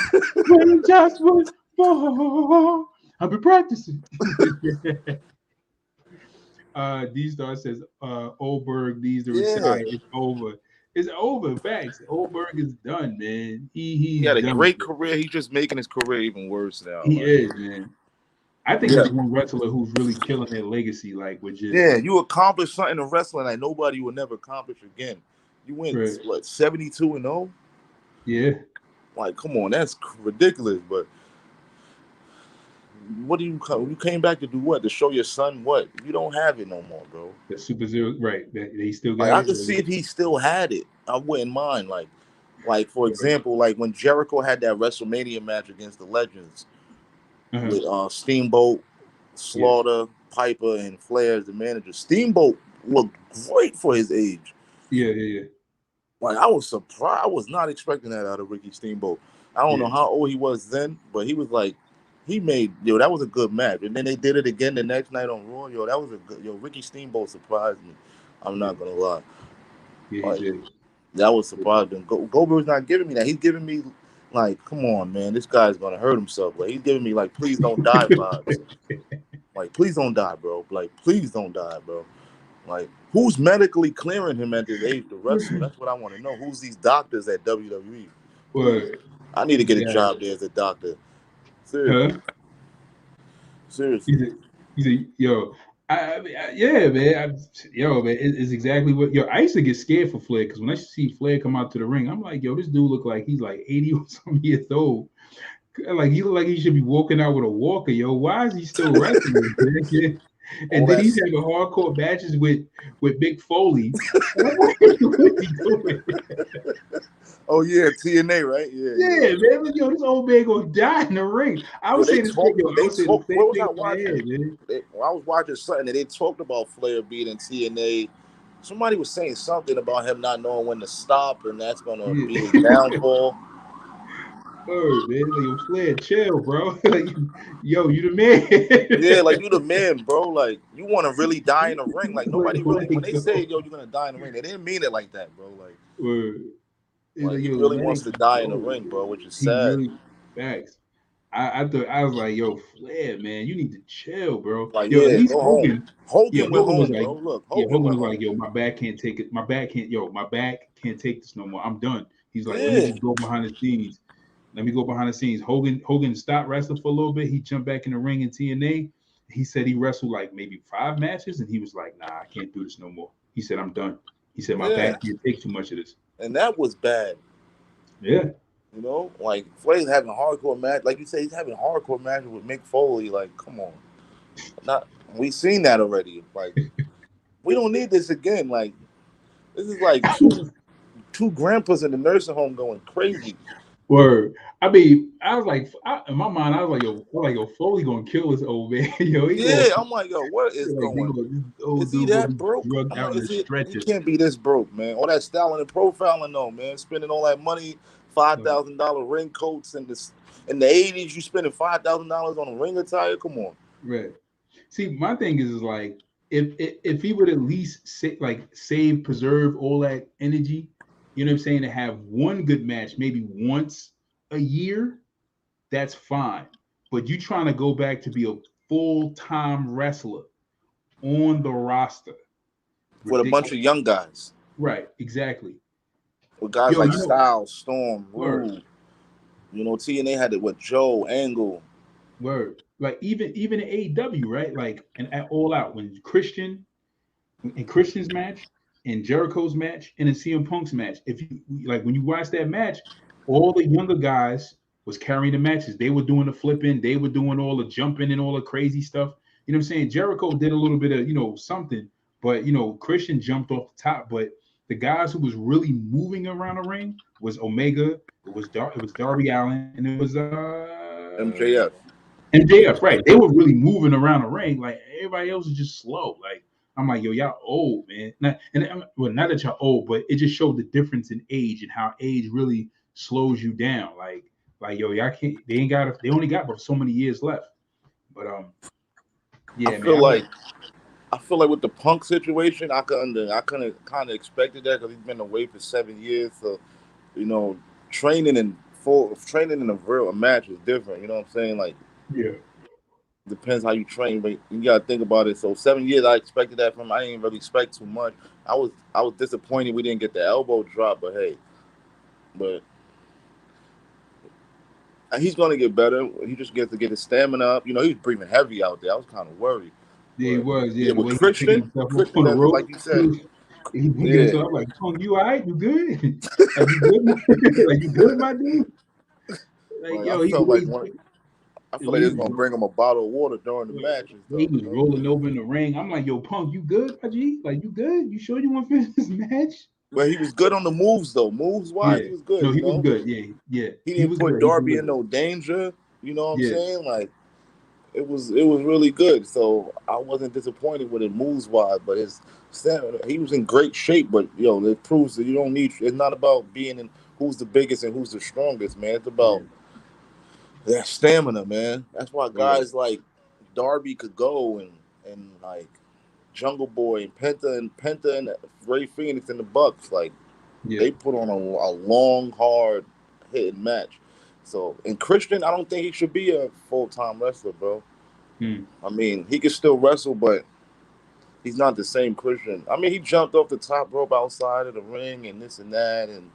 when just was fall. I've been practicing. D-Star says, Oldberg needs to retire. It's over. It's over. Facts. Oldberg is done, man. He had a great career. He's just making his career even worse now. He is, man. I think there's one wrestler who's really killing their legacy, you accomplished something in wrestling like nobody will never accomplish again. You went 72-0? Yeah. Like, come on, that's ridiculous. But what do you came back to do? What, to show your son what? You don't have it no more, bro. The Super Zero, right? They still got it. I could see if he still had it. I wouldn't mind. Like for example, like when Jericho had that WrestleMania match against the Legends. With Steamboat, Slaughter, Piper, and Flair as the manager. Steamboat looked great for his age. Yeah. Like, I was surprised. I was not expecting that out of Ricky Steamboat. I don't know how old he was then, but he was like, that was a good match. And then they did it again the next night on Raw. That was a good. Ricky Steamboat surprised me. I'm not gonna lie. Yeah, he did. That was surprising. Goldberg's not giving me that. He's giving me, like, come on, man, this guy's gonna hurt himself. Like, he's giving me like, please don't die vibes. Like, please don't die, bro. Like, please don't die, bro. Like, who's medically clearing him at this age to wrestle? That's what I want to know. Who's these doctors at WWE? Please. I need to get a job there as a doctor. Seriously. Huh? Seriously. He's a yo. Yeah, man. Yo, man, it's exactly what. Yo, I used to get scared for Flair because when I see Flair come out to the ring, I'm like, yo, this dude look like he's like 80 or something years old. Like he look like he should be walking out with a walker, yo. Why is he still wrestling? And then he's having hardcore matches with Mick Foley. What's he doing? Oh yeah, TNA, right? Yeah, man. Like, yo, this old man gonna die in the ring. I was saying this thing, yo. I was saying the same thing in my head, man. I was watching something and they talked about Flair being in TNA. Somebody was saying something about him not knowing when to stop, and that's gonna be his downfall. Oh man, like, yo, Flair, chill, bro. Like, yo, you the man. Yeah, like you the man, bro. Like you want to really die in the ring. Like nobody really, when they say, yo, you're gonna die in the ring, they didn't mean it like that, bro. Like he really wants to die in the ring, bro, which is sad. Really, facts. I thought I was like, yo, Flair, man, you need to chill, bro. Like, yo, yeah, at least Hogan went home, was like, bro. Look, Hogan was like, yo, my back can't take it. My back can't take this no more. I'm done. He's like, let me just go behind the scenes. Hogan stopped wrestling for a little bit. He jumped back in the ring in TNA. He said he wrestled like maybe 5 matches, and he was like, nah, I can't do this no more. He said, I'm done. He said, my back can't take too much of this. And that was bad. Yeah. You know, like Flair's having hardcore match, like you say, he's having hardcore matches with Mick Foley. Like, come on, we seen that already. Like, we don't need this again. Like, this is like two grandpas in the nursing home going crazy. Word. I mean, I was like, in my mind, I was like, yo, Foley gonna kill this old man. Yo, I'm like, yo, what is going on? Is he that broke? He can't be this broke, man. All that styling and profiling, though, man. Spending all that money, $5,000 ring coats, and this in the 80s, you spending $5,000 on a ring attire. Come on, right? See, my thing is like, if he would at least preserve all that energy. You know what I'm saying? To have one good match, maybe once a year, that's fine. But you trying to go back to be a full-time wrestler on the roster. With a bunch of young guys. Right, exactly. With guys like Styles, Storm, Rude. You know, TNA had it with Joe, Angle. Word. Like even in AEW, right? Like and at All Out, when Christian's match, in Jericho's match, and in CM Punk's match. If you like, when you watch that match, all the younger guys was carrying the matches. They were doing the flipping, they were doing all the jumping and all the crazy stuff. You know what I'm saying? Jericho did a little bit of something, but Christian jumped off the top. But the guys who was really moving around the ring was Omega, it was Darby Allin, and it was MJF. MJF, right? They were really moving around the ring. Like everybody else is just slow. Like. I'm like, yo, y'all old, man. Not that y'all old, but it just showed the difference in age and how age really slows you down. Like yo, y'all can't. They only got but so many years left. But yeah, I feel like with the Punk situation, I kind of expected that because he's been away for 7 years. So, training in a match is different. You know what I'm saying? Like, yeah. Depends how you train, but you gotta think about it. So 7 years, I expected that from him. I didn't really expect too much. I was disappointed we didn't get the elbow drop, but hey, he's gonna get better. He just gets to get his stamina up. He's breathing heavy out there. I was kind of worried. Yeah, he was. Yeah, with Christian on the rope, like you said. I'm like, Punk, you all right? You good? Like, you good? Like, you good, my dude? Like, yo, I feel like it's gonna bring him a bottle of water during the matches. He was rolling over in the ring. I'm like, yo, Punk, you good, my G? Like, you good? You sure you want to finish this match? Well, he was good on the moves though. Moves wise, he was good. No, he was good. Yeah. He didn't put Darby in no danger. You know what I'm saying? Like, it was really good. So I wasn't disappointed with it moves wise, but he was in great shape. But it proves that you don't need. It's not about being in who's the biggest and who's the strongest, man. It's about that stamina, man. That's why guys like Darby could go and like Jungle Boy and Penta and Ray Phoenix and the Bucks, like they put on a long, hard hitting match. So, and Christian, I don't think he should be a full-time wrestler, bro. I mean, he can still wrestle, but he's not the same Christian. I mean, he jumped off the top rope outside of the ring and this and that, and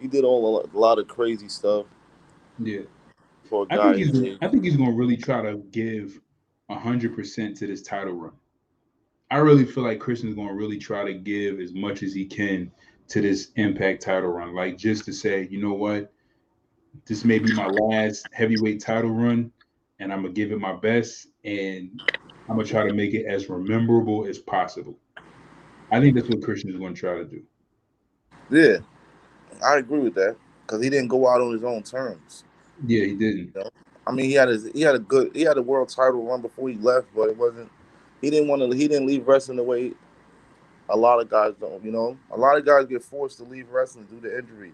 he did a lot of crazy stuff. Yeah, for a guy his age. I think he's going to really try to give 100% to this title run. I really feel like Christian's going to really try to give as much as he can to this Impact title run, like just to say, you know what, this may be my last heavyweight title run, and I'm gonna give it my best, and I'm gonna try to make it as memorable as possible. I think that's what Christian is going to try to do. Yeah, I agree with that because he didn't go out on his own terms. Yeah, he didn't. You know? I mean, he had a world title run before he left, but it wasn't. He didn't leave wrestling the way a lot of guys don't. You know, a lot of guys get forced to leave wrestling due to injury.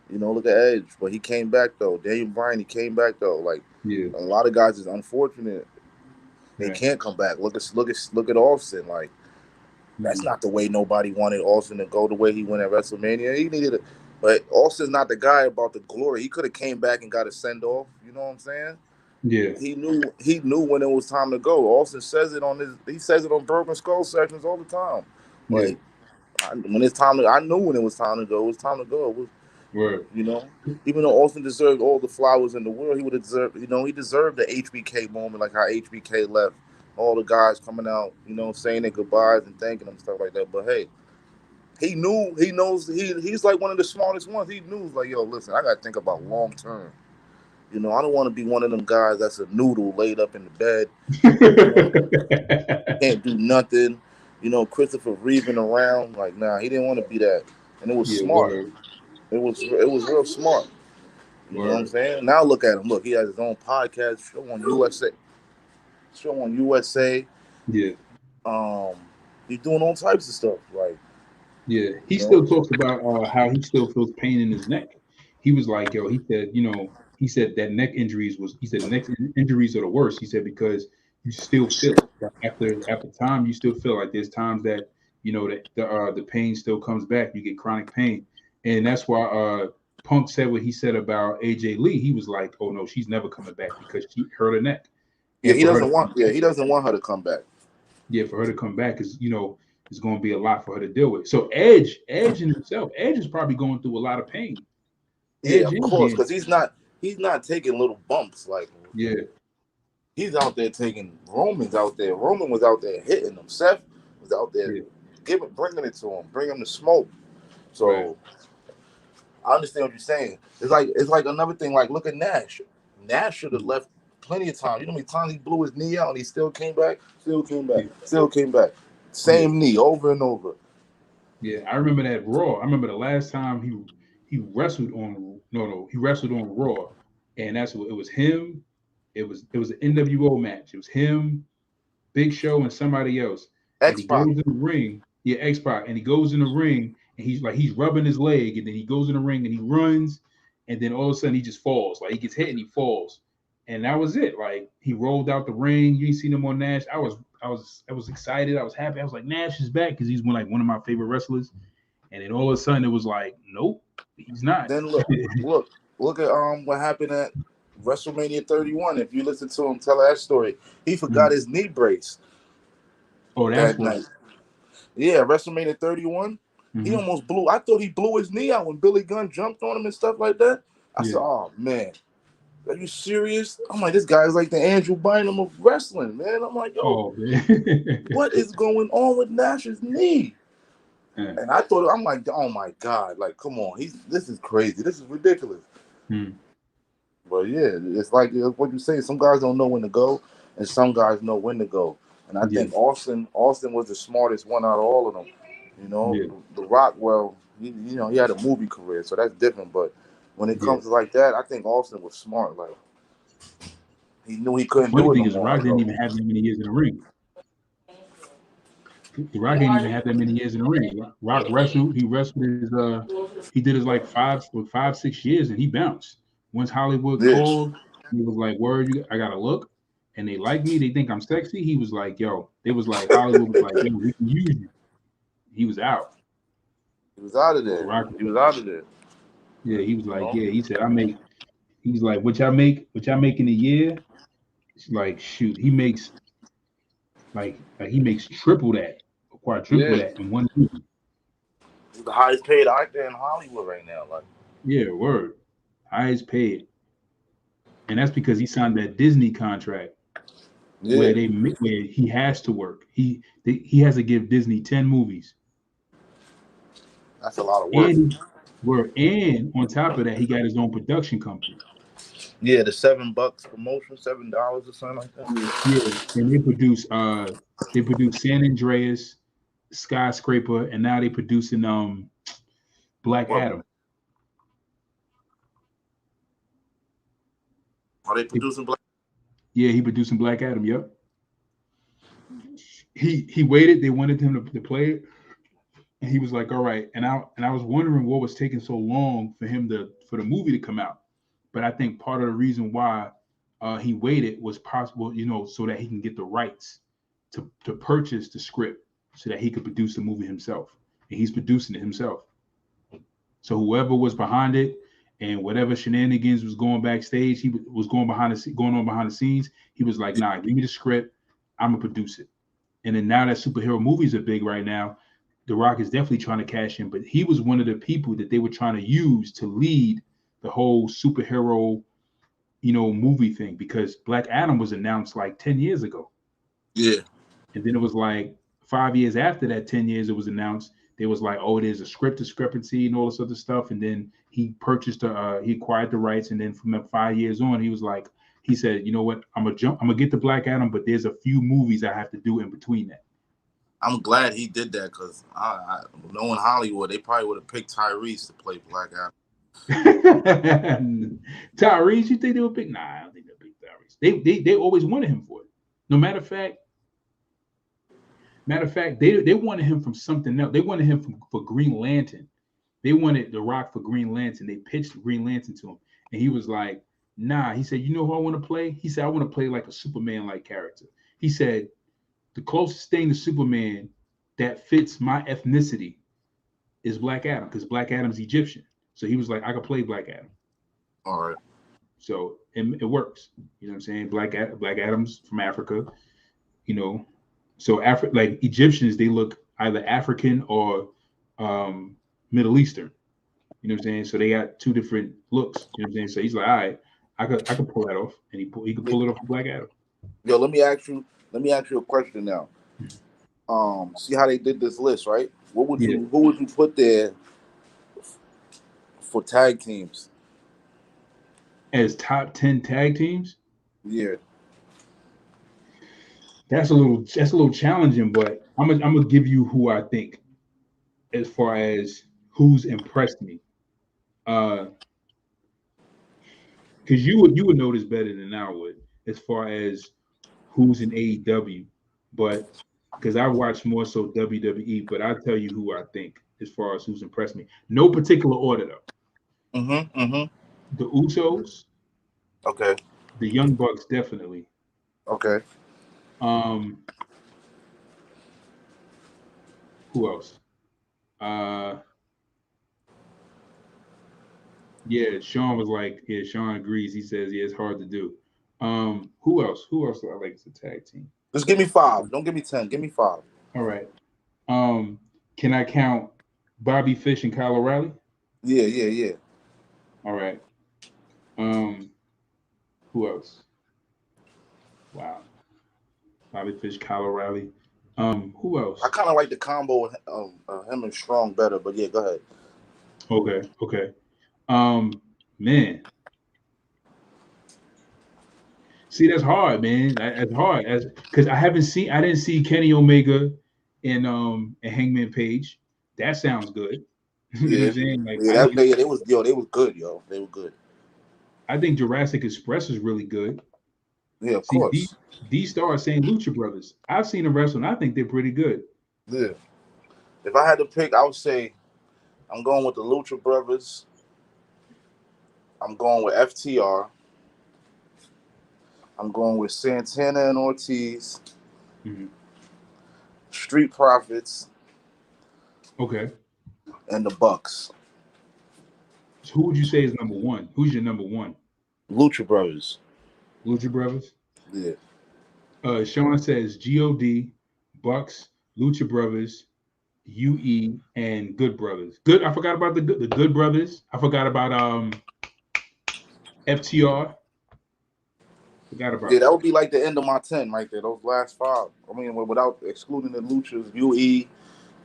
You know, look at Edge, but he came back though. Daniel Bryan, he came back though. Like, yeah, a lot of guys is unfortunate. They can't come back. Look at Austin. Like, that's not the way nobody wanted Austin to go the way he went at WrestleMania. He needed it, but Austin's not the guy about the glory. He could have came back and got a send off. You know what I'm saying? Yeah. He knew when it was time to go. Austin says it on Broken Skull sessions all the time. Like, when it's time to, I knew when it was time to go. It was time to go. It was, you know, even though Austin deserved all the flowers in the world, he would have deserved. You know, he deserved the HBK moment, like how HBK left. All the guys coming out, you know, saying their goodbyes and thanking them, stuff like that. But hey, he's like one of the smartest ones. He knew, like, yo, listen, I gotta think about long term. You know, I don't want to be one of them guys that's a noodle laid up in the bed. Can't do nothing. You know, Christopher Reeving around. Like, nah, he didn't want to be that. And it was smart. Word. It was real smart. You know what I'm saying? Now look at him. Look, he has his own podcast show on USA. Yeah. He's doing all types of stuff. Like, yeah, he still talks about how he still feels pain in his neck. He was like, yo, he said, you know, he said that neck injuries are the worst. He said because you still feel it. After time, you still feel like there's times that, you know, that the pain still comes back. You get chronic pain, and that's why Punk said what he said about AJ Lee. He was like, oh no, she's never coming back because she hurt her neck. Yeah, he doesn't want her to come back. Yeah, for her to come back is, you know, it's going to be a lot for her to deal with. So Edge in himself, Edge is probably going through a lot of pain. Yeah, of course, because he's not taking little bumps. Like, yeah, he's out there taking. Roman's out there. Roman was out there hitting them. Seth was out there bringing it to him, bringing him the smoke. So I understand what you're saying. It's like another thing. Like, look at Nash. Nash should have left plenty of time. You know how many times he blew his knee out and he still came back, Same knee over and over. Yeah, I remember that Raw. I remember the last time he wrestled on he wrestled on Raw, and that's what it was him. It was an NWO match. It was him, Big Show, and somebody else. And he goes in the ring. Yeah, X-Pac, and he goes in the ring and he's rubbing his leg, and then he goes in the ring and he runs, and then all of a sudden he just falls. Like, he gets hit and he falls. And that was it. Like, he rolled out the ring. You ain't seen him on Nash. I was excited. I was happy. I was like, Nash is back because he's one of my favorite wrestlers. And then all of a sudden it was like, nope, he's not. Then look at what happened at WrestleMania 31. If you listen to him tell that story, he forgot his knee brace. Oh, that's night. Yeah, WrestleMania 31. He almost blew. I thought he blew his knee out when Billy Gunn jumped on him and stuff like that. I said, oh man. Are you serious? I'm like, this guy's like the Andrew Bynum of wrestling, man. I'm like, yo, what is going on with Nash's knee? Yeah. And I'm like, oh my God, like, come on, this is crazy. This is ridiculous. But yeah, it's like what you say. Some guys don't know when to go, and some guys know when to go. And I think Austin was the smartest one out of all of them. You know, The Rock, well, he had a movie career, so that's different. But when it comes to like that, I think Austin was smart. Like, he knew he couldn't do it. The thing is, Rock didn't even have that many years in the ring. The Rock didn't even have that many years in the ring. Rock wrestled. He wrestled he did his like 5-6 years, and he bounced. Once Hollywood called, he was like, "Word, I gotta look," and they like me. They think I'm sexy. He was like, "Yo," it was like Hollywood was like, "Yo, we can use you." He was out. He was out of there. He was out of there. Yeah, he was like, yeah. He said, he's like, what y'all make in a year? It's like, shoot, he makes triple that. quadruple that in one movie. He's the highest paid actor in Hollywood right now. Like, yeah, word, highest paid, and that's because he signed that Disney contract where he has to work. He has to give Disney 10 movies. That's a lot of work. And on top of that, he got his own production company. Yeah, the $7 promotion, $7 or something like that. Yeah, and they produce San Andreas, Skyscraper, and now they producing Black Adam. Are they producing Black? Yeah, he producing Black Adam. Yep. He waited. They wanted him to play it, and he was like, "All right." And I was wondering what was taking so long for the movie to come out. But I think part of the reason why he waited was possible, so that he can get the rights to purchase the script, so that he could produce the movie himself. And he's producing it himself. So whoever was behind it and whatever shenanigans was going backstage, he was going on behind the scenes. He was like, "Nah, give me the script. I'm gonna produce it." And then now that superhero movies are big right now, The Rock is definitely trying to cash in. But he was one of the people that they were trying to use to lead the whole superhero, movie thing, because Black Adam was announced like 10 years ago. Yeah. And then it was like 5 years after that, 10 years it was announced, there was like, oh, there's a script discrepancy and all this other stuff. And then he acquired the rights. And then from that 5 years on, he said, you know what, I'm gonna get the Black Adam, but there's a few movies I have to do in between that. I'm glad he did that, because knowing Hollywood, they probably would have picked Tyrese to play Black Adam. Tyrese, you think they would pick? Nah, I don't think they'll pick Tyrese. They always wanted him for it. No matter of fact, they wanted him from something else. They wanted him for Green Lantern. They wanted The Rock for Green Lantern. They pitched Green Lantern to him, and he was like, nah. He said, you know who I want to play? He said, I want to play like a Superman-like character. He said, the closest thing to Superman that fits my ethnicity is Black Adam, because Black Adam's Egyptian. So he was like, I could play Black Adam. All right. So it works. You know what I'm saying? Black Adam's from Africa. So like Egyptians, they look either African or Middle Eastern. You know what I'm saying? So they got two different looks. You know what I'm saying? So he's like, all right, I could pull that off, and he could pull it off with Black Adam. Yo, let me ask you a question now. See how they did this list, right? Who would you put there for tag teams? As top 10 tag teams? Yeah. That's a little challenging, but I'm gonna give you who I think as far as who's impressed me. Because you would know this better than I would as far as who's in AEW, but because I watch more so WWE, but I'll tell you who I think as far as who's impressed me. No particular order though. The Usos. Okay. The Young Bucks, definitely. Okay. Who else? Yeah, Sean was like, yeah, Sean agrees. He says, yeah, it's hard to do. Who else? Who else do I like as a tag team? Just give me 5. Don't give me 10. Give me 5. All right. Can I count Bobby Fish and Kyle O'Reilly? Yeah. All right. Who else? Wow. Bobby Fish, Kyle O'Reilly. Who else? I kind of like the combo of him and Strong better, but yeah, go ahead. Okay. Man. See, that's hard, man. That's hard. Because I didn't see Kenny Omega and Hangman Page. That sounds good. You know what I'm saying? Like, they was good, yo. They were good. I think Jurassic Express is really good. Yeah, of course. D-Star is saying Lucha Brothers. I've seen them wrestle, and I think they're pretty good. Yeah. If I had to pick, I would say I'm going with the Lucha Brothers. I'm going with FTR. I'm going with Santana and Ortiz. Mm-hmm. Street Profits. Okay. And the Bucks. So who would you say is number one? Who's your number one? Lucha Brothers. Lucha Brothers? Yeah. Sean says God, Bucks, Lucha Brothers, UE, and Good Brothers. Good. I forgot about the Good Brothers. I forgot about FTR. Forgot about. Yeah, that would be like the end of my 10 right there. Those last 5. I mean, without excluding the Luchas, UE.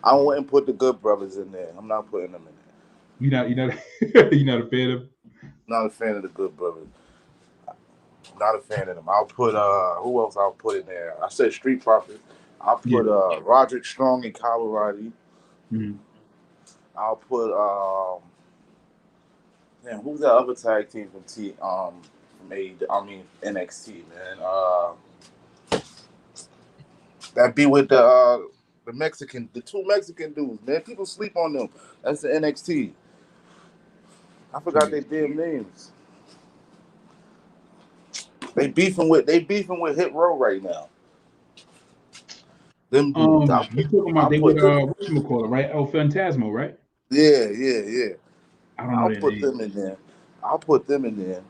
I wouldn't put the Good Brothers in there. I'm not putting them in there. You're not a fan of. Not a fan of the Good Brothers. Not a fan of them. I'll put who else I'll put in there? I said Street Profits. I'll put Roderick Strong and Kyle O'Reilly. Mm-hmm. I'll put who's that other tag team from NXT, man. That be with the two Mexican dudes, man. People sleep on them. That's the NXT. I forgot their damn names. They beefing with Hit Row right now. Them dudes. You talking about they with whatchamacallit, right? El Phantasmo, right? Yeah. I don't know. I'll put them in there.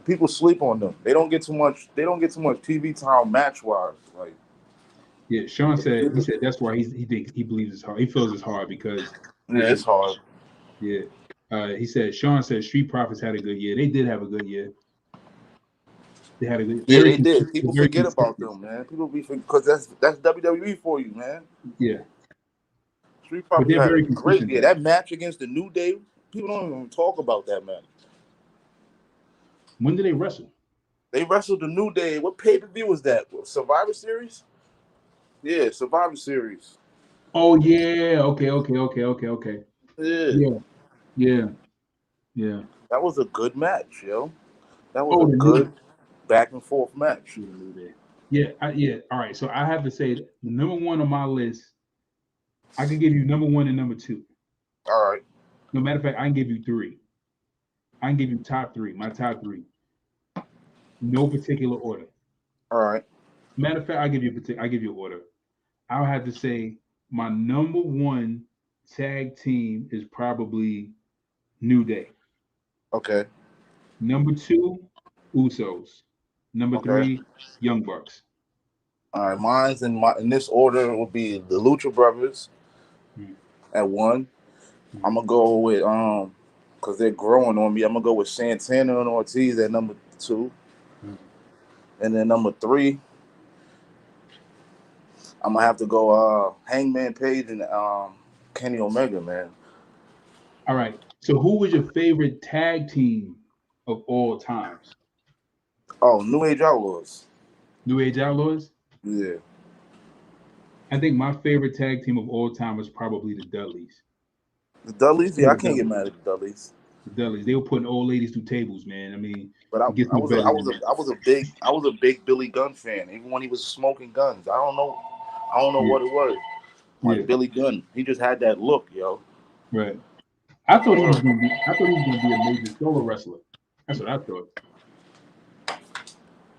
People sleep on them. They don't get too much TV time match wise. Like, yeah, Sean said that's why he believes it's hard. He feels it's hard because it's hard. Yeah. Sean said Street Profits had a good year. They did have a good year. They had a good year. Yeah, they did. People forget about them, man. People because that's WWE for you, man. Yeah. Street Profits had a great year. That match against the New Day, people don't even talk about that match. When did they wrestle? They wrestled the New Day. What pay-per-view was that? Survivor Series? Yeah, Survivor Series. Oh yeah. Okay. Yeah. That was a good match, yo. That was a good back and forth match. Yeah. All right. So I have to say the number one on my list. I can give you number 1 and number 2. All right. No matter of fact, I can give you 3. I can give you top 3. My top 3. No particular order. All right. Matter of fact, I give you order. I'll have to say my number 1 tag team is probably New Day. Okay. Number 2, Usos. Number 3, Young Bucks. All right, mine's in this order will be the Lucha Brothers at 1. I'm gonna go with because they're growing on me. I'm gonna go with Santana and Ortiz at number 2, and then number 3, I'm gonna have to go Hangman Page and Kenny Omega, man. All right. So who was your favorite tag team of all times? Oh, New Age Outlaws. New Age Outlaws? Yeah. I think my favorite tag team of all time was probably the Dudleys. The Dudleys? Yeah, I can't get mad at the Dudleys. The Dudleys. They were putting old ladies through tables, man. I mean, but I was a big Billy Gunn fan, even when he was smoking guns. I don't know what it was. Like Billy Gunn. He just had that look, yo. Right. I thought he was gonna be a major solo wrestler. That's what I thought.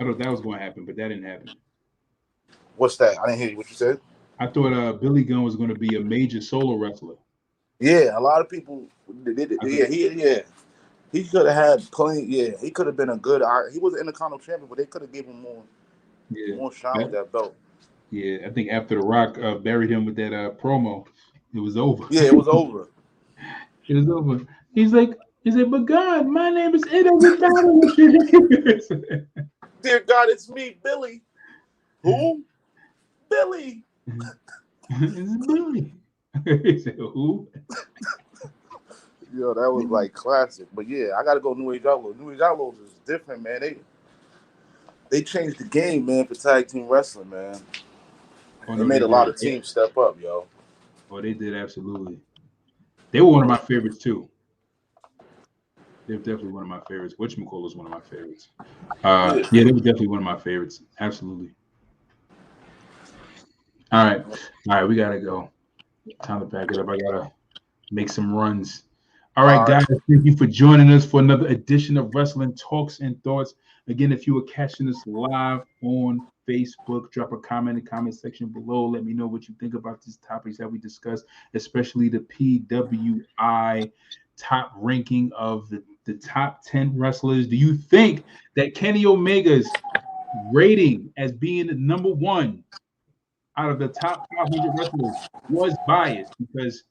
I thought that was going to happen, but that didn't happen. What's that? I didn't hear you. What you said? I thought Billy Gunn was going to be a major solo wrestler. Yeah, a lot of people did it. He could have had plenty. Yeah, he could have been a good. He was an Intercontinental champion, but they could have given him more shine with that belt. Yeah, I think after The Rock buried him with that promo, it was over. Yeah, it was over. It was over. He said, but God, my name is Edo. Dear God, it's me, Billy. Who? Billy. It's Billy. He said, who? Yo, that was like classic. But yeah, I gotta go New Age Outlaws. New Age Outlaws is different, man. They changed the game, man, for tag team wrestling, man. They made a lot of teams step up, yo. Oh, they did, absolutely. They were one of my favorites too. They're definitely one of my favorites. Whatchamacallit is one of my favorites. Yeah, they were definitely one of my favorites. Absolutely. All right, we gotta go. Time to pack it up. I gotta make some runs. All right, guys, thank you for joining us for another edition of Wrestling Talks and Thoughts. Again, if you are catching us live on Facebook, drop a comment in the comment section below. Let me know what you think about these topics that we discussed, especially the PWI top ranking of the top 10 wrestlers. Do you think that Kenny Omega's rating as being the number 1 out of the top 500 wrestlers was biased because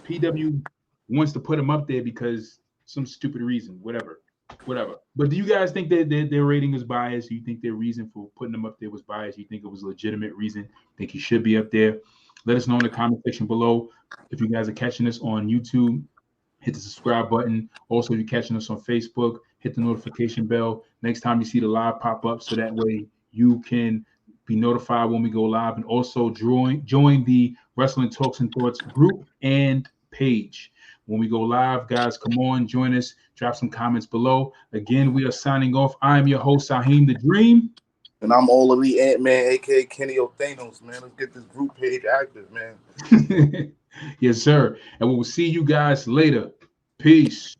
PW wants to put him up there because some stupid reason, whatever. But do you guys think that their rating is biased? Do you think their reason for putting him up there was biased? You think it was a legitimate reason? Think he should be up there? Let us know in the comment section below. If you guys are catching us on YouTube, hit the subscribe button. Also, if you're catching us on Facebook, hit the notification bell. Next time you see the live pop up, so that way you can be notified when we go live. And also join the Wrestling Talks and Thoughts group and page. When we go live, guys, come on, join us. Drop some comments below. Again, we are signing off. I am your host, Saheem the Dream. And I'm All Elite Ant-Man, a.k.a. Kenny O'Thanos, man. Let's get this group page active, man. Yes, sir. And we'll see you guys later. Peace.